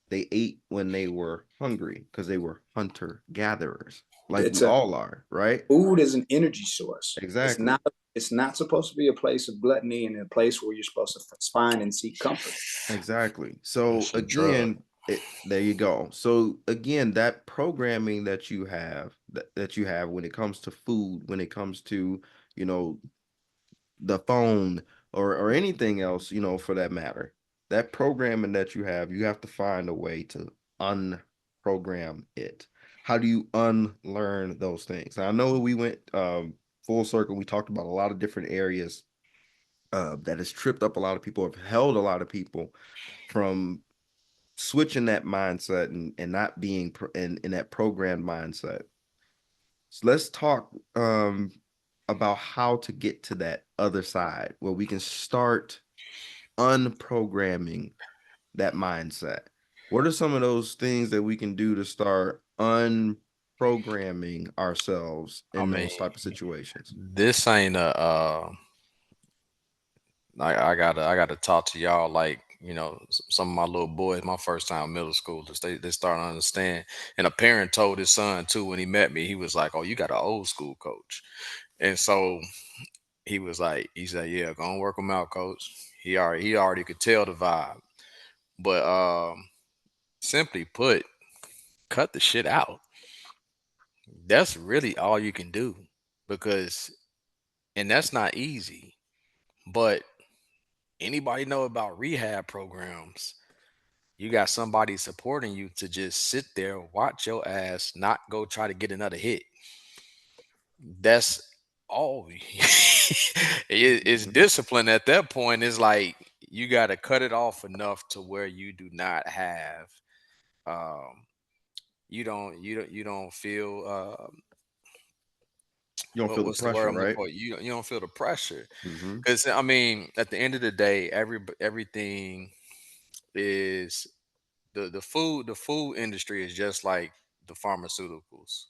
they ate when they were hungry because they were hunter gatherers, like It's we a all are, right? food is an energy source. It's Exactly. not. It's not supposed to be a place of gluttony and a place where you're supposed to find and seek comfort. Exactly. That's So a drug. again, there you go. So again, that programming that you have when it comes to food, when it comes to, you know, the phone or anything else, for that matter. That programming that you have to find a way to unprogram it. How do you unlearn those things? Now, I know we went full circle. We talked about a lot of different areas that has tripped up a lot of people, have held a lot of people from switching that mindset and not being in that programmed mindset. So let's talk about how to get to that other side where we can start unprogramming that mindset. What are some of those things that we can do to start unprogramming ourselves I in mean, those type of situations? this ain't a I gotta talk to y'all like, some of my little boys, my first time middle schoolers, they start to understand. And a parent told his son too when he met me, he was like, "Oh, you got an old school coach." And so he said, "Yeah, go and work him out, coach." He already could tell the vibe. But simply put, cut the shit out. That's really all you can do, because and that's not easy. But anybody know about rehab programs? You got somebody supporting you to just sit there, watch your ass not go try to get another hit. That's Oh, it's discipline at that point. It's like you got to cut it off enough to where you do not have, um, you don't feel, You don't feel the what's the word pressure, I'm looking right? for? You don't feel the pressure, Mm-hmm. because I mean, at the end of the day, everything is the food industry is just like the pharmaceuticals.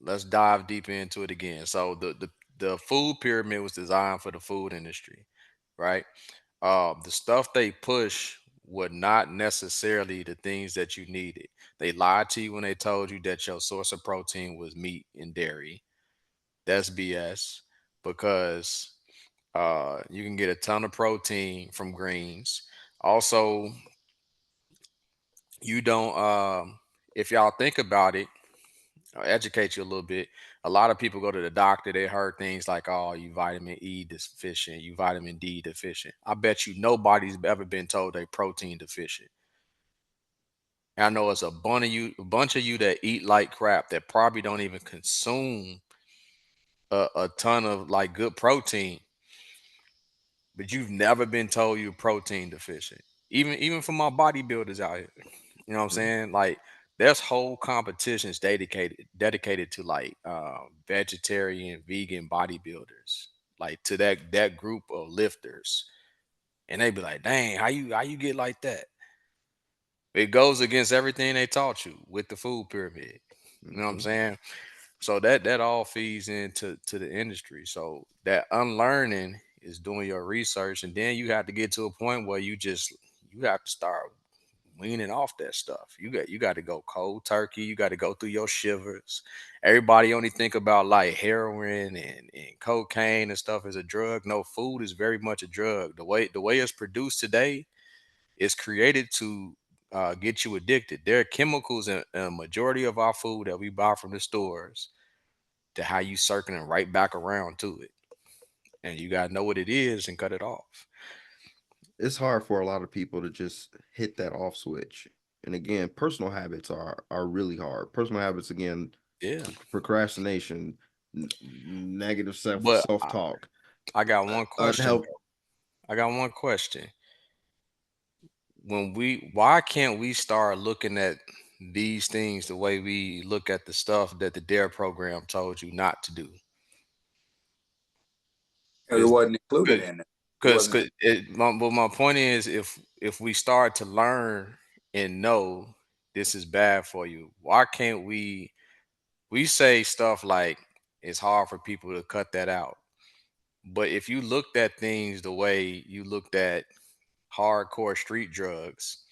Let's dive deep into it again. So the food pyramid was designed for the food industry, right? The stuff they push were not necessarily the things that you needed. They lied to you when they told you that your source of protein was meat and dairy. That's BS, because you can get a ton of protein from greens. Also, you don't if y'all think about it, I'll educate you a little bit. A lot of people go to the doctor, they heard things like, oh, you vitamin E deficient, you vitamin D deficient. I bet you nobody's ever been told they protein deficient. And I know it's a bunch of you that eat like crap that probably don't even consume a ton of like good protein, but you've never been told you're protein deficient. Even for my bodybuilders out here, you know what I'm saying? Like, there's whole competitions dedicated to like vegetarian, vegan bodybuilders, like to that group of lifters, and they be like, "Dang, how you get like that?" It goes against everything they taught you with the food pyramid. You know what I'm Mm-hmm. saying? So that all feeds into the industry. So that unlearning is doing your research, and then you have to get to a point where you have to start weaning off that stuff. You got to go cold turkey. You got to go through your shivers. Everybody only think about like heroin and cocaine and stuff as a drug. No, food is very much a drug. The way it's produced today is created to get you addicted. There are chemicals in a majority of our food that we buy from the stores to how you circling right back around to it. And you gotta know what it is and cut it off. It's hard for a lot of people to just hit that off switch. And again, personal habits are really hard. Personal habits, again, Yeah. procrastination, negative But self talk, I got one question unhealthy. though. I got one question. Why can't we start looking at these things the way we look at the stuff that the DARE program told you not to do? It wasn't included in it. It Because wasn't. my point is, if we start to learn and know this is bad for you, why can't we say stuff like it's hard for people to cut that out? But if you looked at things the way you looked at hardcore street drugs,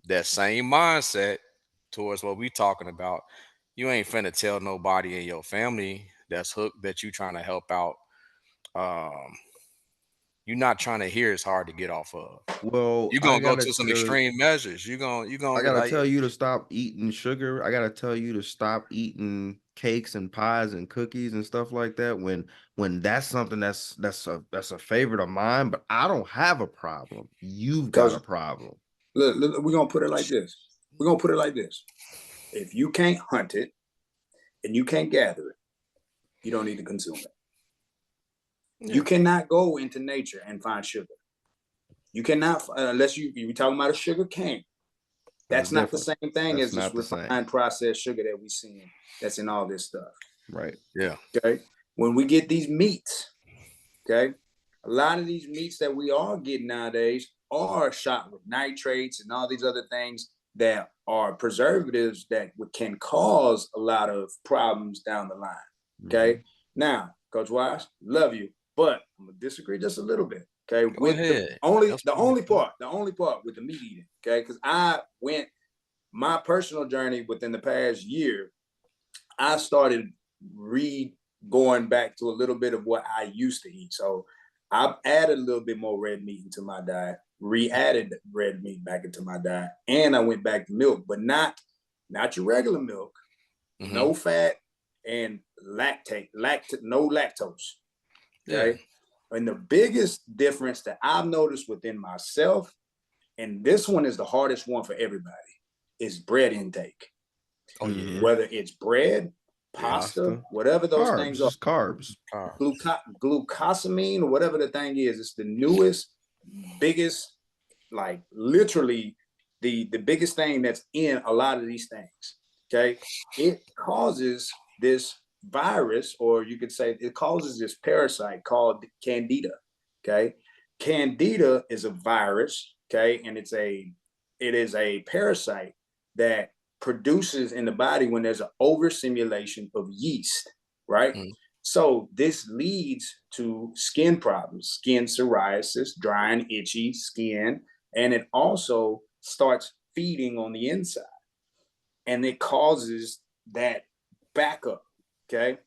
that same mindset towards what we talking about, you ain't finna tell nobody in your family that's hooked that you trying to help out. Um, you're not trying to hear it's hard to get off of. Well, You're gonna go to some extreme measures. You're gonna I be gotta like, tell you to stop eating sugar. I gotta tell you to stop eating cakes and pies and cookies and stuff like that. When that's something that's a favorite of mine, but I don't have a problem. You've got a Because problem. we're gonna put it like this. We're gonna put it like this. If you can't hunt it and you can't gather it, you don't need to consume it. You yeah, cannot go into nature and find sugar. You cannot unless you're talking about a sugar cane. That's That's not the different. same thing That's as this not the same. refined processed sugar that we seeing that's in all this stuff. Right. yeah, Okay. When we get these meats, okay, a lot of these meats that we are getting nowadays are shot with nitrates and all these other things that are preservatives that can cause a lot of problems down the line. Mm-hmm. Okay. Now, Coach Wise, love you, but I'm gonna disagree just a little bit. Okay, go with the ahead. only That's the fine. only part with the meat eating. Okay, because I went my personal journey within the past year. I started re going back to a little bit of what I used to eat. So I've added a little bit more red meat into my diet, re-added red meat back into my diet, and I went back to milk, but not your regular milk, Hmm. no fat and no lactose. Yeah. Okay. And the biggest difference that I've noticed within myself, and this one is the hardest one for everybody, is bread intake. Oh yeah. Mm-hmm. Whether it's bread, Yeah. pasta, Pasta, whatever those carbs, things are, just carbs. Carbs. glucosamine or whatever the thing is. It's the newest, biggest, like literally the biggest thing that's in a lot of these things. Okay, it causes this virus, or you could say it causes this parasite called Candida. Okay, Candida is a virus. Okay, and it is a parasite that produces in the body when there's an overstimulation of yeast, right? Mm, So this leads to skin problems, skin psoriasis, dry and itchy skin, and it also starts feeding on the inside, and it causes that backup. Okay,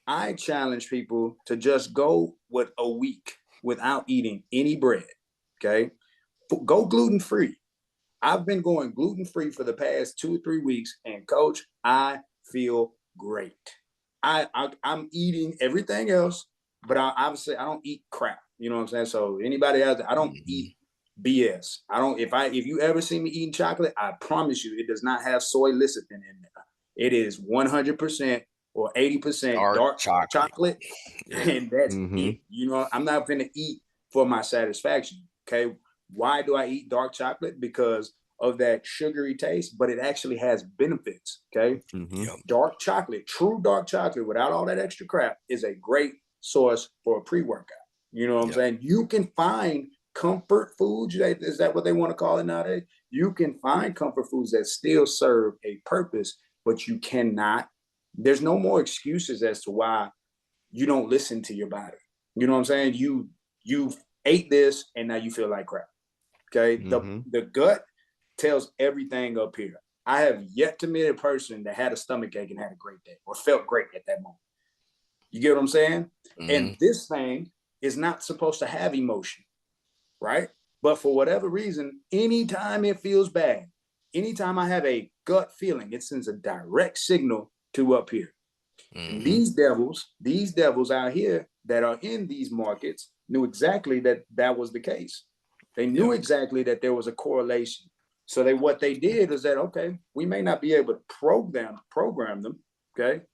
I challenge people to just go with a week without eating any bread. Okay, go gluten free. I've been going gluten free for the past 2 or 3 weeks, and coach, I feel great. I'm eating everything else, but obviously I don't eat crap. You know what I'm saying? So anybody out there, I don't eat mhm. BS. I don't. If you ever see me eating chocolate, I promise you, it does not have soy lecithin in there. It is 100% or 80% Dark dark chocolate. chocolate, Yeah. and that's Mm-hmm. it. You know, I'm not gonna eat for my satisfaction. Okay, why do I eat dark chocolate? Because of that sugary taste, but it actually has benefits. Okay, Mm-hmm. Yep. dark chocolate, true dark chocolate without all that extra crap is a great source for a pre-workout. You know what I'm Yep. saying? You can find comfort foods. Is that what they want to call it nowadays? You can find comfort foods that still serve a purpose, but you cannot. There's no more excuses as to why you don't listen to your body. You know what I'm saying? You ate this and now you feel like crap. Okay. Mm-hmm. The gut tells everything up here. I have yet to meet a person that had a stomach ache and had a great day or felt great at that moment. You get what I'm saying? Hmm. And this thing is not supposed to have emotion, right? But for whatever reason, anytime it feels bad, anytime I have a gut feeling, it sends a direct signal to up here. And Hmm. these devils out here that are in these markets knew exactly that that was the case. They knew Yep. exactly that there was a correlation. So what they did is that, okay, we may not be able to program them, okay,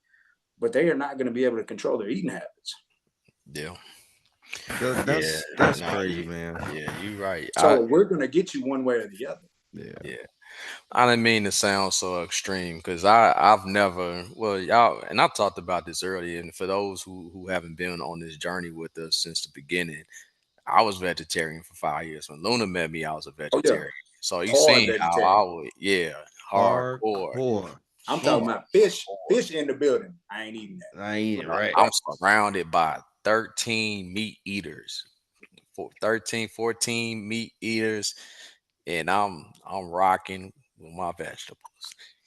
but they are not going to be able to control their eating habits. Yeah. That, Yeah. that's Nah, crazy, man. you right. So we're going to get you one way or the other. Yeah. Yeah. I didn't mean to sound so extreme because I've never, well, y'all, and I talked about this earlier, and for those who haven't been on this journey with us since the beginning, I was vegetarian for 5 years. When Luna met me, I was a Oh yeah, vegetarian. So you hard seen how I vegetarian. would, yeah, hardcore, Hardcore. I'm talking Sheesh. about fish, hardcore. fish in the building. I ain't eating that. I ain't it But right. I'm surrounded by 13 meat eaters, 13, 14 meat eaters, and I'm rocking with my vegetables.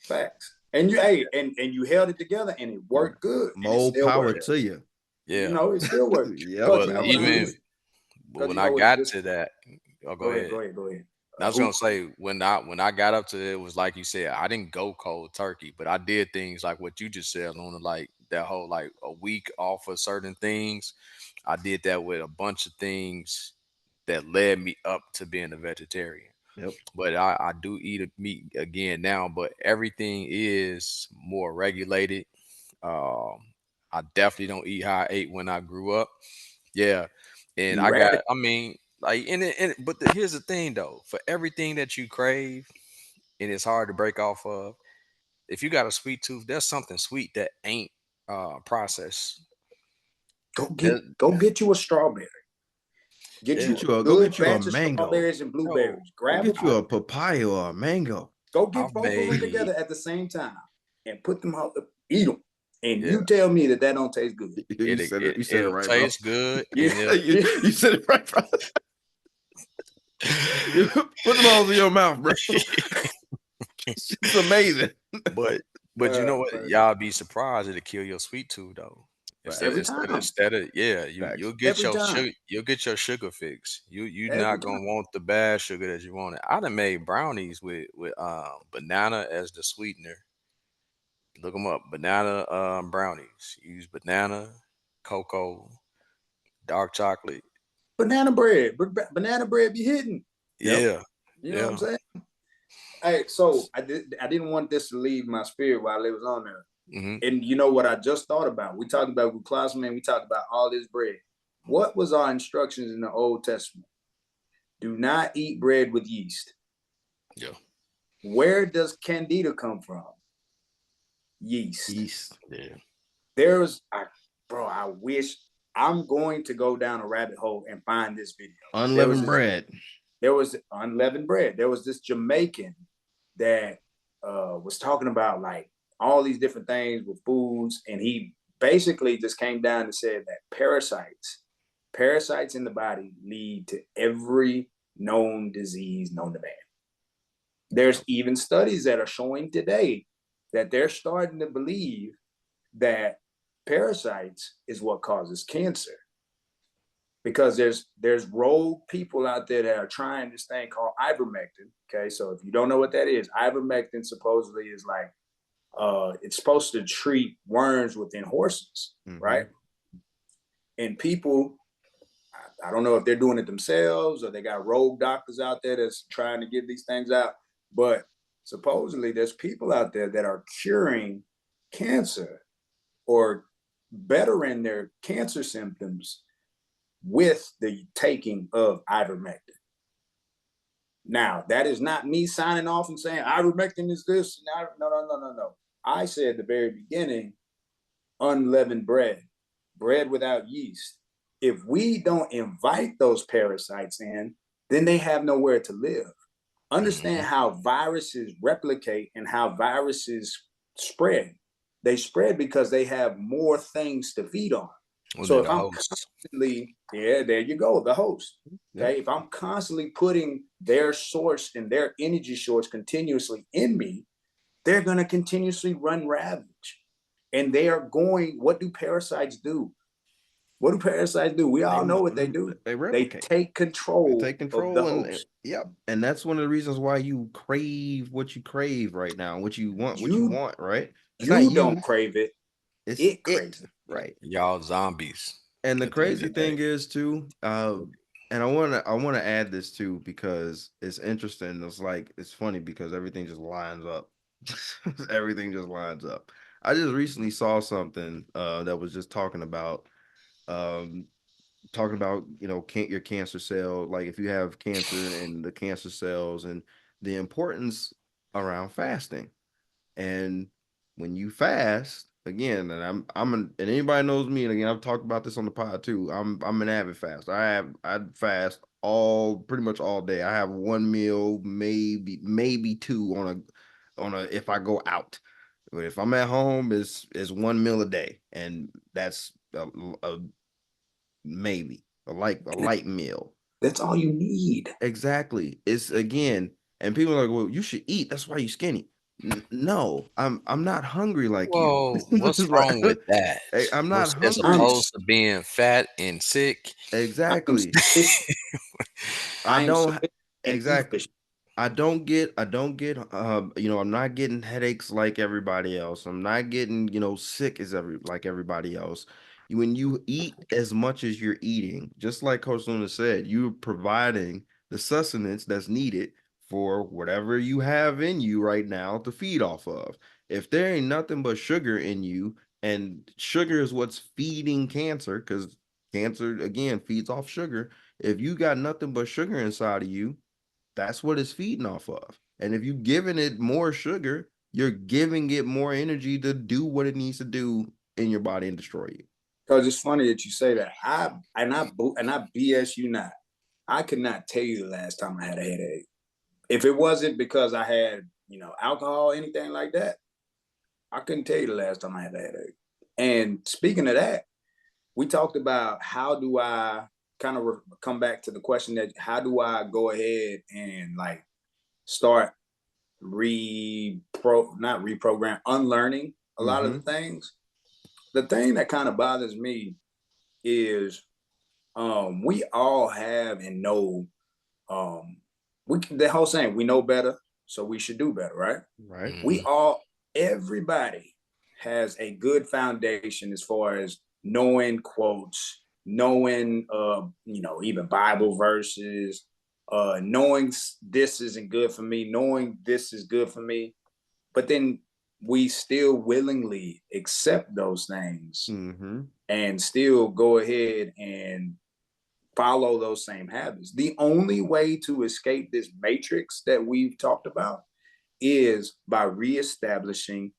Facts. And you, hey, and you held it together, and it M- worked good, and it More still power works. to you. You Yeah. know, it still works. Yep. Coach, But you know what I even use? Absolutely. but Coach, when you I know what? got This. to that, oh, go Go ahead. ahead. Go ahead. Go ahead. I was Who? gonna say when I got up to it, it was like you said, I didn't go cold turkey, but I did things like what you just said, Luna, like that whole like a week off of certain things. I did that with a bunch of things that led me up to being a vegetarian. Yep. But I do eat a meat again now, but everything is more regulated. Um, I definitely don't eat how I ate when I grew up. Yeah, and I got, Erratic. I mean, like, but here's the thing though, for everything that you crave and it's hard to break off of, if you got a sweet tooth, there's something sweet that ain't processed. There, Go get you a strawberry. Get you yeah, a Go good get you a batch of mango. strawberries and yo, blueberries. Go Grab get them you I a both. papaya or a mango. Go get I've both of them made, together at the same time and put them out. Eat them. And yeah, you tell me that that don't taste good. You said it. You said it it'll right, bro. taste good Yeah. and it'll You said it right, bro. You put them all in your mouth, bro. It's amazing. but you know what? Man. Y'all be surprised it'll kill your sweet tooth though. Every Facts. time. Instead of, yeah, Facts. Every time. you'll get your sugar fix. You Every not time. gonna want the bad sugar that you wanted. I done made brownies with banana as the sweetener. Look them up. Banana brownies. Use banana, cocoa, dark chocolate. Banana bread. Banana bread be hitting. Yep. Yeah. You know what I'm Yeah. saying? Hey, so I didn't want this to leave my spirit while it was on there. Mm-hmm. And you know what I just thought about? We talked about glucosamine, we talked about all this bread. What was our instructions in the Old Testament? Do not eat bread with yeast. Yeah. Where does candida come from? Yeast. Yeast. Yeah. I wish I'm going to go down a rabbit hole and find this video. Unleavened bread. There was unleavened bread. There was this Jamaican that was talking about like all these different things with foods, and he basically just came down and said that parasites in the body lead to every known disease known to man. There's even studies that are showing today that they're starting to believe that parasites is what causes cancer, because there's rogue people out there that are trying this thing called ivermectin. Okay, so if you don't know what that is, ivermectin supposedly is like it's supposed to treat worms within horses, right? And people, I don't know if they're doing it themselves or they got rogue doctors out there that's trying to give these things out, but supposedly there's people out there that are curing cancer or bettering their cancer symptoms with the taking of ivermectin. Now, that is not me signing off and saying ivermectin is this. No. I said at the very beginning, unleavened bread, bread without yeast. If we don't invite those parasites in, then they have nowhere to live. Understand how viruses replicate and how viruses spread. They spread because they have more things to feed on. Well, So then if the I'm host. constantly, yeah, there you go, the host. Okay. Yep. If I'm constantly putting their source and their energy source continuously in me, they're going to continuously run ravage. And they are going, what do parasites do? What do parasites do? We all know what they do. They They replicate. take They control take of the control, and host. yep. And that's one of the reasons why you crave what you crave right now, what you You want, right? It's not you you, don't crave it. it's It it, craves it. right? Y'all zombies And the at the end crazy of the day. thing is too, and I wanna add this too because it's interesting. It's like it's funny because everything just lines up. Everything just lines up. I just recently saw something that was just um talking about your cancer cell, like if you have cancer and the cancer cells and the importance around fasting. And when you fast, again, and and anybody knows me, and again, I've talked about this on the pod too. I'm an avid fast. I fast pretty much all day. I have one meal, maybe two on a if I go out. But if I'm at home, it's one meal a day, and that's a maybe a light meal. That's all you need. Exactly. It's again, and people are like, well, you should eat. That's why you skinny. No, I'm not hungry like you. Well, what's Like, wrong with that? hey, I'm not As I'm hungry. opposed to being fat and sick. I'm Exactly. sufficient. I I am don't sufficient and exactly. efficient. I don't get I'm not getting headaches like everybody else. I'm not getting, sick as like everybody else. When you eat as much as you're eating, just like Coach Luna said, you're providing the sustenance that's needed for whatever you have in you right now to feed off of. If there ain't nothing but sugar in you, and sugar is what's feeding cancer, because cancer again feeds off sugar. If you got nothing but sugar inside of you, that's what it's feeding off of. And if you're giving it more sugar, you're giving it more energy to do what it needs to do in your body and destroy you. Because it's funny that you say that. I BS you not. I could not tell you the last time I had a headache. If it wasn't because I had, alcohol, anything like that, I couldn't tell you the last time I had a headache. And speaking of that, we talked about how do I kind of come back to the question that how do I go ahead and like start not reprogram, unlearning a lot of the things. The thing that kind of bothers me is we all have and know the whole saying, we know better, so we should do better, right? Right. We all, everybody has a good foundation as far as knowing quotes, knowing even Bible verses, knowing this isn't good for me, knowing this is good for me, but then we still willingly accept those things and still go ahead and follow those same habits. The only way to escape this matrix that we've talked about is by reestablishing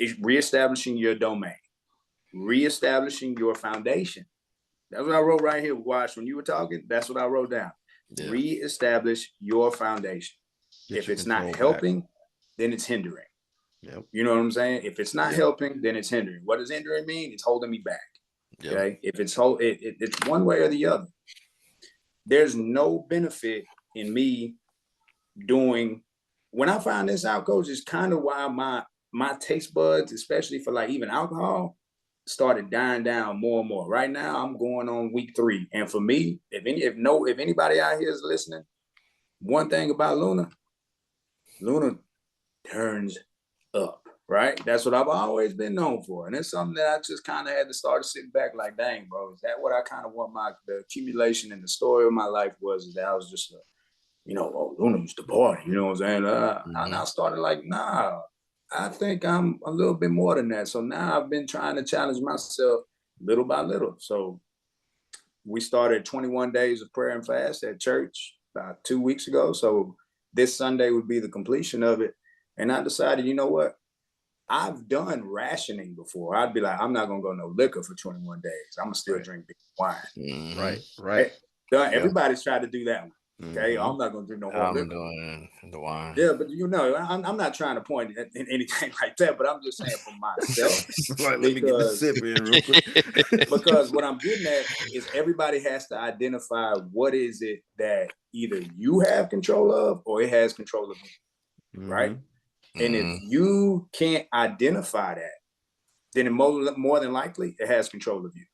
your domain, reestablishing your foundation. That's what I wrote right here, Wash. When you were talking, that's what I wrote down. Yeah. Reestablish your foundation. If it's not helping, then it's hindering. Yep. You know what I'm saying? If it's not helping, then it's hindering. What does hindering mean? It's holding me back. Yep. Okay. If it's it's one way or the other. There's no benefit in me doing. When I found this out, Coach, is kind of why my taste buds, especially for like even alcohol, started dying down more and more. Right now, I'm going on week 3, and for me, if anybody out here is listening, one thing about Luna turns up. Right, that's what I've always been known for, and it's something that I just kind of had to start sitting back like, dang, bro, is that what I kind of want the accumulation and the story of my life was? Is that I was just Luna used to party, you know what I'm saying? And I started like, nah, I think I'm a little bit more than that. So now I've been trying to challenge myself little by little. So we started 21 days of prayer and fast at church about 2 weeks ago. So this Sunday would be the completion of it. And I decided, you know what? I've done rationing before. I'd be like, I'm not going to go no liquor for 21 days. I'm going to still drink wine. Right. Everybody's tried to do that one. Okay, I'm not gonna drink no hard liquor. Doing the wine. Yeah, but I'm not trying to point at anything like that. But I'm just saying for myself. Let me get the sip in real quick. Because what I'm getting at is everybody has to identify what is it that either you have control of or it has control of you, right? And if you can't identify that, then more than likely it has control of you.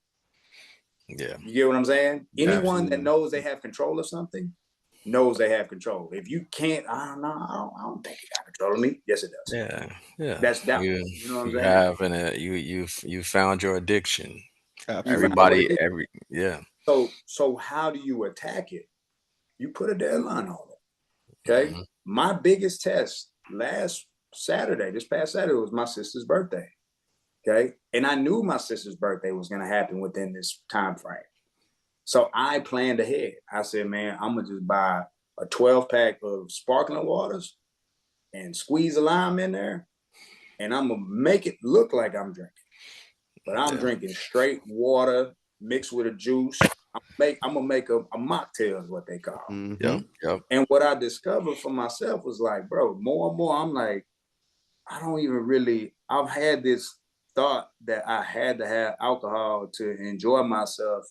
Yeah, you get what I'm saying? Anyone that knows they have control of something knows they have control. If you can't, I don't think you got control of me. Yes, it does. Yeah. That's doubt. You know what I'm saying? You found your addiction. Everybody, yeah. So how do you attack it? You put a deadline on it. Okay. My biggest test this past Saturday was my sister's birthday. Okay. And I knew my sister's birthday was going to happen within this time frame. So I planned ahead. I said, man, I'm going to just buy a 12-pack of sparkling waters and squeeze a lime in there. And I'm going to make it look like I'm drinking. But I'm drinking straight water mixed with a juice. I'm going to make a mocktail is what they call it. Yep. And what I discovered for myself was like, bro, more and more, I'm like, I've had this thought that I had to have alcohol to enjoy myself.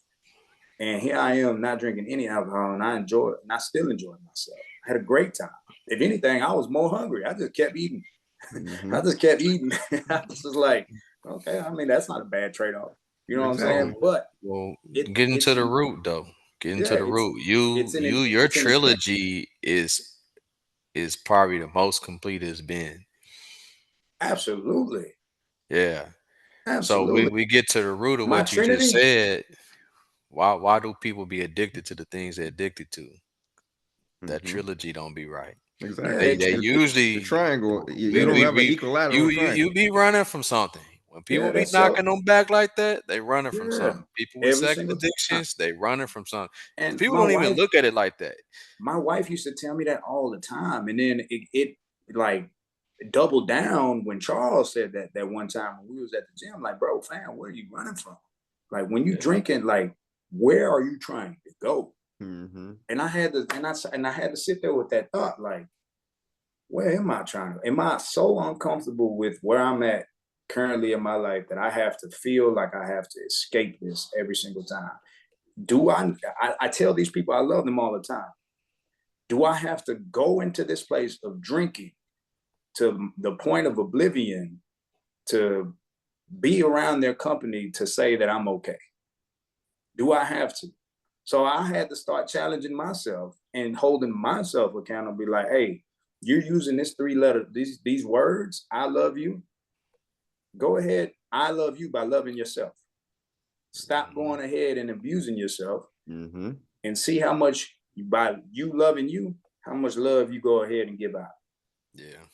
And here I am not drinking any alcohol, and I enjoy it, and I still enjoy myself. I had a great time. If anything, I was more hungry. I just kept eating. I just kept eating. I was just like, okay, I mean, that's not a bad trade-off. You know what I'm saying? But getting to the root though. Getting to the root. Your trilogy is probably the most complete it's been. Absolutely. Yeah. Absolutely. So we get to the root of what you just said. Why do people be addicted to the things they're addicted to? That trilogy don't be right. Exactly. They usually the triangle. You don't have an equilateral triangle. You be running from something. When people be knocking them back like that, they running from something. People with sex addictions, they running from something. And people don't even look at it like that. My wife used to tell me that all the time, and then it like doubled down when Charles said that one time when we was at the gym. Like, bro, fam, where are you running from? Like, when you drinking, like, where are you trying to go? And I had to sit there with that thought, like, where am I trying to? Am I so uncomfortable with where I'm at currently in my life that I have to feel like I have to escape this every single time? I tell these people, I love them all the time. Do I have to go into this place of drinking to the point of oblivion to be around their company to say that I'm okay? Do I have to? So I had to start challenging myself and holding myself accountable, be like, hey, you're using this 3-letter, these words, I love you. Go ahead, I love you by loving yourself. Stop going ahead and abusing yourself and see how much by you loving you, how much love you go ahead and give out. Yeah.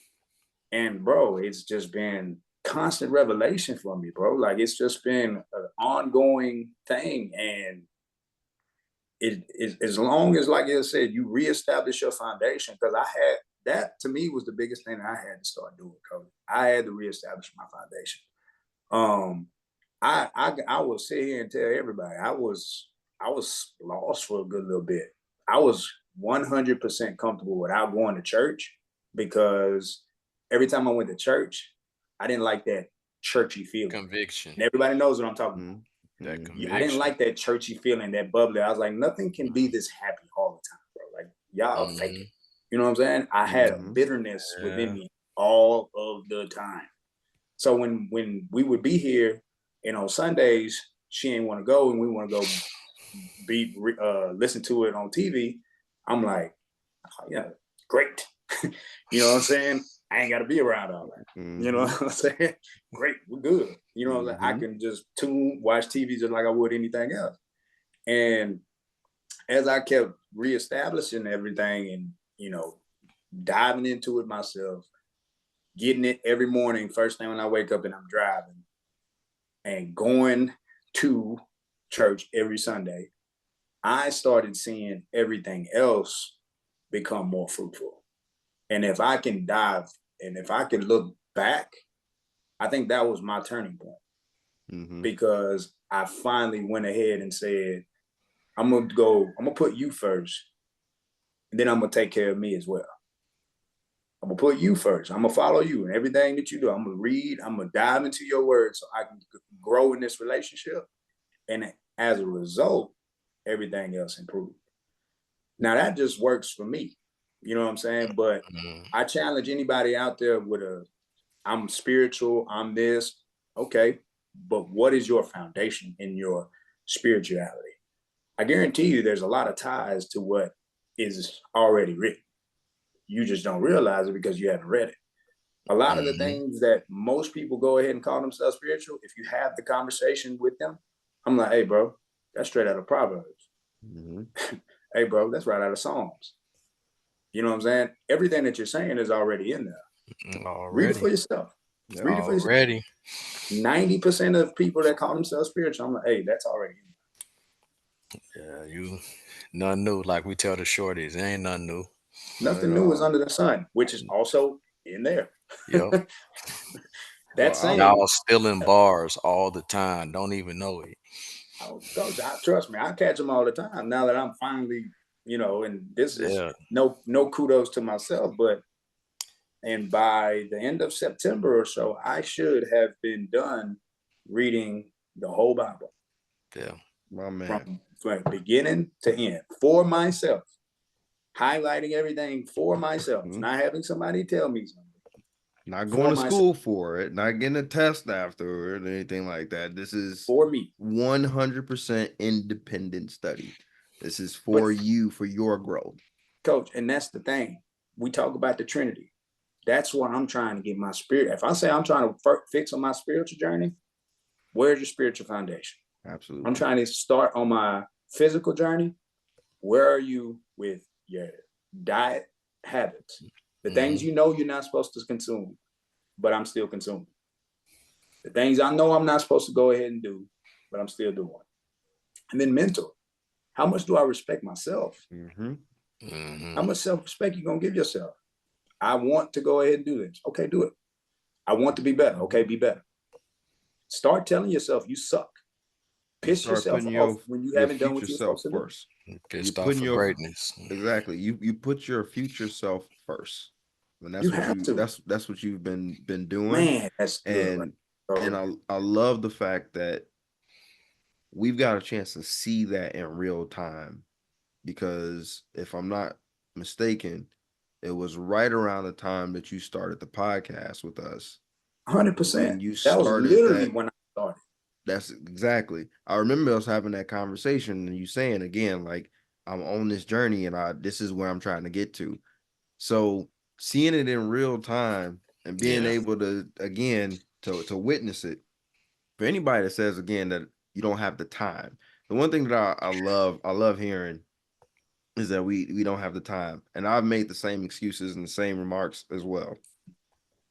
And bro, it's just been constant revelation for me, bro. Like it's just been an ongoing thing. And it as long as, like I said, you reestablish your foundation, because I had that, to me, was the biggest thing that I had to start doing, Cody. I had to reestablish my foundation. Um, I will sit here and tell everybody I was lost for a good little bit. I was 100% comfortable without going to church, because every time I went to church, I didn't like that churchy feeling. Conviction. And everybody knows what I'm talking about. That I didn't conviction. like that churchy feeling, that bubbly. I was like, nothing can be this happy all the time, bro. Like y'all fake it. You know what I'm saying? I had a bitterness within me all of the time. So when we would be here, and on Sundays she ain't want to go, and we want to go listen to it on TV, I'm like, oh, yeah, great. You know what I'm saying? I ain't got to be around all that. You know what I'm saying? Great, we're good. You know, I can just watch TV just like I would anything else. And as I kept reestablishing everything, and diving into it myself, getting it every morning, first thing when I wake up and I'm driving, and going to church every Sunday, I started seeing everything else become more fruitful. And if I can look back, I think that was my turning point, because I finally went ahead and said, I'm gonna put you first, and then I'm gonna take care of me as well. I'm gonna put you first. I'm gonna follow you and everything that you do. I'm gonna read. I'm gonna dive into your word so I can grow in this relationship. And as a result, everything else improved. Now that just works for me. You know what I'm saying? But I challenge anybody out there with I'm spiritual, I'm this. Okay, but what is your foundation in your spirituality? I guarantee you there's a lot of ties to what is already written. You just don't realize it because you haven't read it. A lot of the things that most people go ahead and call themselves spiritual, if you have the conversation with them, I'm like, hey, bro, that's straight out of Proverbs. Hey, bro, that's right out of Psalms. You know what I'm saying? Everything that you're saying is already in there. Read it for yourself. Read it for yourself. Already. 90% of people that call themselves spiritual, I'm like, hey, that's already in there. Yeah, nothing new. Like we tell the shorties, it ain't nothing new. Nothing new is under the sun, which is also in there. Yep. That's saying y'all still in bars all the time. Don't even know it. Oh, Coach, trust me, I catch them all the time. Now that I'm finally, and this is no kudos to myself, but and by the end of September or so, I should have been done reading the whole Bible. Yeah, my man. From beginning to end for myself, highlighting everything for myself, not having somebody tell me something. Not going to school for it, not getting a test after it, or anything like that. This is for me. 100% independent study. This is for you, for your growth. Coach, and that's the thing. We talk about the Trinity. That's what I'm trying to get my spirit. If I say I'm trying to fix on my spiritual journey, where's your spiritual foundation? Absolutely. I'm trying to start on my physical journey. Where are you with your diet habits? The things you know you're not supposed to consume, but I'm still consuming. The things I know I'm not supposed to go ahead and do, but I'm still doing. And then mental. How much do I respect myself? How much self-respect you gonna give yourself? I want to go ahead and do this. Okay, do it. I want to be better. Okay, be better. Start telling yourself you suck. Piss yourself off when you haven't done what you're supposed to do. Pissed off for greatness. Exactly. You put your future self first. And that's that's what you've been doing. Man, that's good. And I love the fact that we've got a chance to see that in real time, because if I'm not mistaken, it was right around the time that you started the podcast with us. 100%. That was literally when I started. That's exactly. I remember us having that conversation and you saying again, like, I'm on this journey and this is where I'm trying to get to. So seeing it in real time and being able to, again, to witness it, for anybody that says again that you don't have the time, the one thing that I love hearing is that we don't have the time. And I've made the same excuses and the same remarks as well.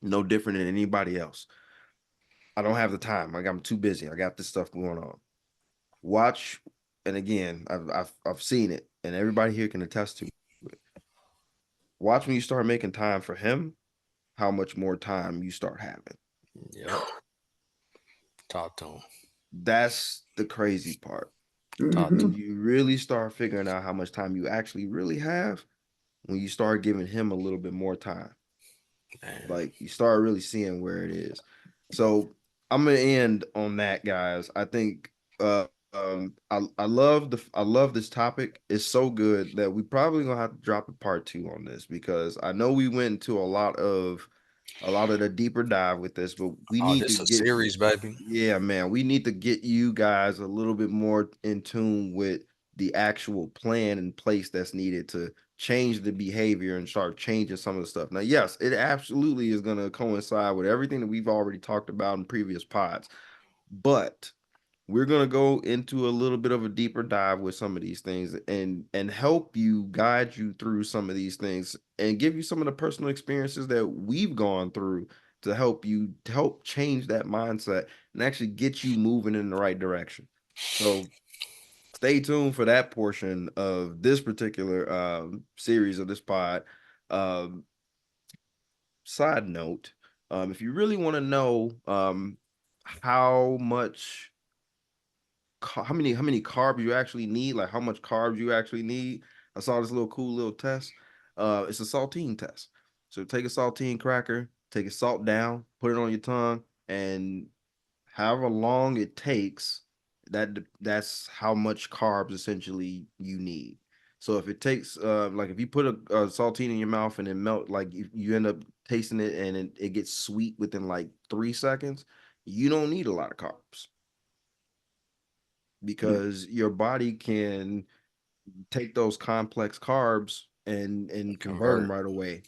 No different than anybody else. I don't have the time. Like I'm too busy. I got this stuff going on. Watch, and again, I've seen it, and everybody here can attest to it. Watch when you start making time for him, how much more time you start having. Yep. Talk to him. That's the crazy part. Talk to When Mhm. him, you really start figuring out how much time you actually really have, when you start giving him a little bit more time, man. like you start really seeing where it is. So I'm gonna end on that, guys. I think I love this topic. It's so good that we probably gonna have to drop a part two on this because I know we went into a lot of the deeper dive with this, but we Oh, need to this a get series, baby. yeah, man, we need to get you guys a little bit more in tune with the actual plan in place that's needed to change the behavior and start changing some of the stuff. Now, yes, it absolutely is going to coincide with everything that we've already talked about in previous pods, but we're going to go into a little bit of a deeper dive with some of these things and help you guide you through some of these things and give you some of the personal experiences that we've gone through to help you to help change that mindset and actually get you moving in the right direction. So stay tuned for that portion of this particular series of this pod. um, Side note, if you really want to know how much how many carbs you actually need, like how much carbs you actually need. I saw this little cool little test. It's a saltine test. So take a saltine cracker, take a salt down, put it on your tongue, and however long it takes, that's how much carbs essentially you need. So if it takes like if you put a saltine in your mouth and it melt, like you end up tasting it and it gets sweet within like 3 seconds, you don't need a lot of carbs because your body can take those complex carbs and convert them Convert. right away.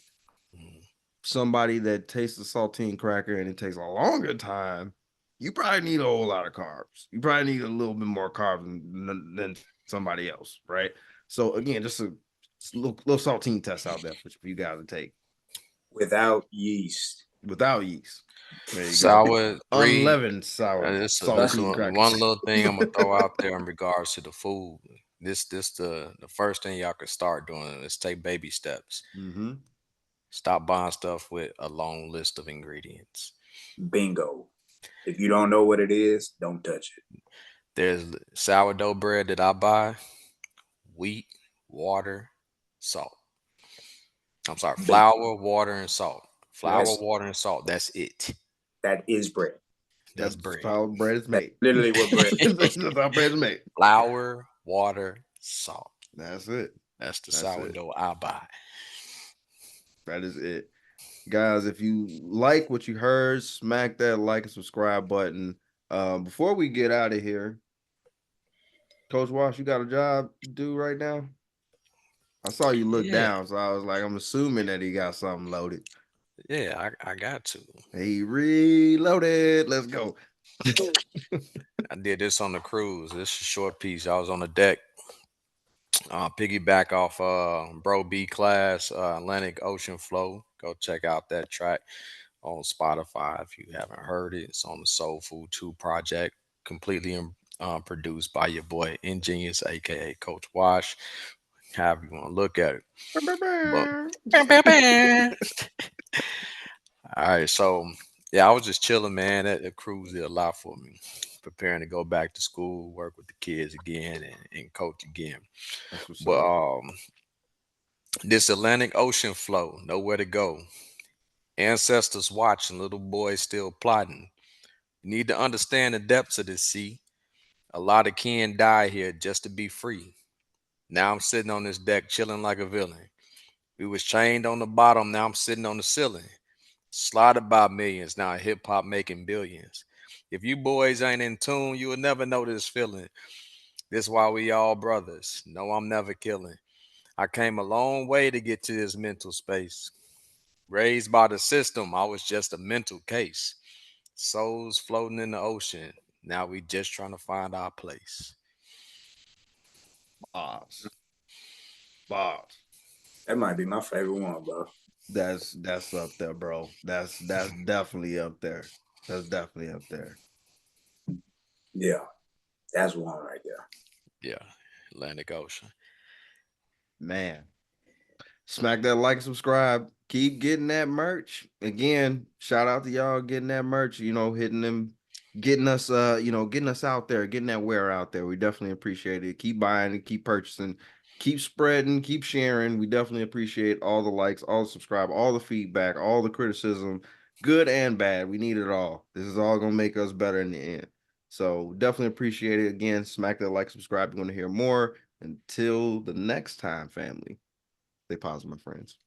Mm, Somebody that tastes a saltine cracker and it takes a longer time, you probably need a whole lot of carbs. You probably need a little bit more carbs than somebody else, right? So again, just a little saltine test out there for you guys to take Without yeast. without yeast. There you go. Sour three. Unleavened sour This saltine one crackers. little thing I'm gonna throw out there in regards to the food. This the first thing y'all can start doing is take baby steps. Mm-hmm. Stop buying stuff with a long list of ingredients. Bingo. If you don't know what it is, don't touch it. There's sourdough bread that I buy, wheat, water, salt. I'm sorry, Bingo. flour, water, and salt. Flour, That's water, and salt. That's it. that is bread. That's That's bread. how bread is That's made. literally what bread That's how bread is made. Flour, water, salt. That's it. That's the That's it. sourdough I buy. That is it. Guys, if you like what you heard, smack that like and subscribe button. Before we get out of here, Coach Wash, you got a job to do right now? I saw you look Yeah, down, so I was like, I'm assuming that he got something loaded. yeah, I got to. He reloaded. Let's go. I did this on the cruise. This is a short piece. I was on the deck. Piggyback off Bro B Class, Atlantic Ocean Flow. Go check out that track on Spotify if you haven't heard it. It's on the Soul Food 2 project, completely produced by your boy Ingenious, aka Coach Wash. However you want to look at it. But all right, so yeah, I was just chilling, man. That cruise did a lot for me. Preparing to go back to school, work with the kids again, and coach again. That's what's But up. this Atlantic Ocean flow, nowhere to go. Ancestors watching, little boys still plotting. You need to understand the depths of this sea. A lot of kin die here just to be free. Now I'm sitting on this deck chilling like a villain. We was chained on the bottom, now I'm sitting on the ceiling. Slaughtered by millions, now hip hop making billions. If you boys ain't in tune, you will never know this feeling. This why we all brothers. No, I'm never killing. I came a long way to get to this mental space. Raised by the system, I was just a mental case. Souls floating in the ocean. Now we just trying to find our place. Oz. Boss. That might be my favorite one, bro. That's up there, bro. That's definitely up there. That's definitely up there. Yeah, that's one right there. Yeah, Atlantic Ocean. Man. Smack that like and subscribe. Keep getting that merch. Again, shout out to y'all getting that merch, hitting them, getting us getting us out there, getting that wear out there. We definitely appreciate it. Keep buying and keep purchasing, keep spreading, keep sharing. We definitely appreciate all the likes, all the subscribe, all the feedback, all the criticism, good and bad. We need it all. This is all gonna make us better in the end. So definitely appreciate it. Again, smack that like, subscribe. You want to hear more. Until the next time, family. Stay positive, my friends.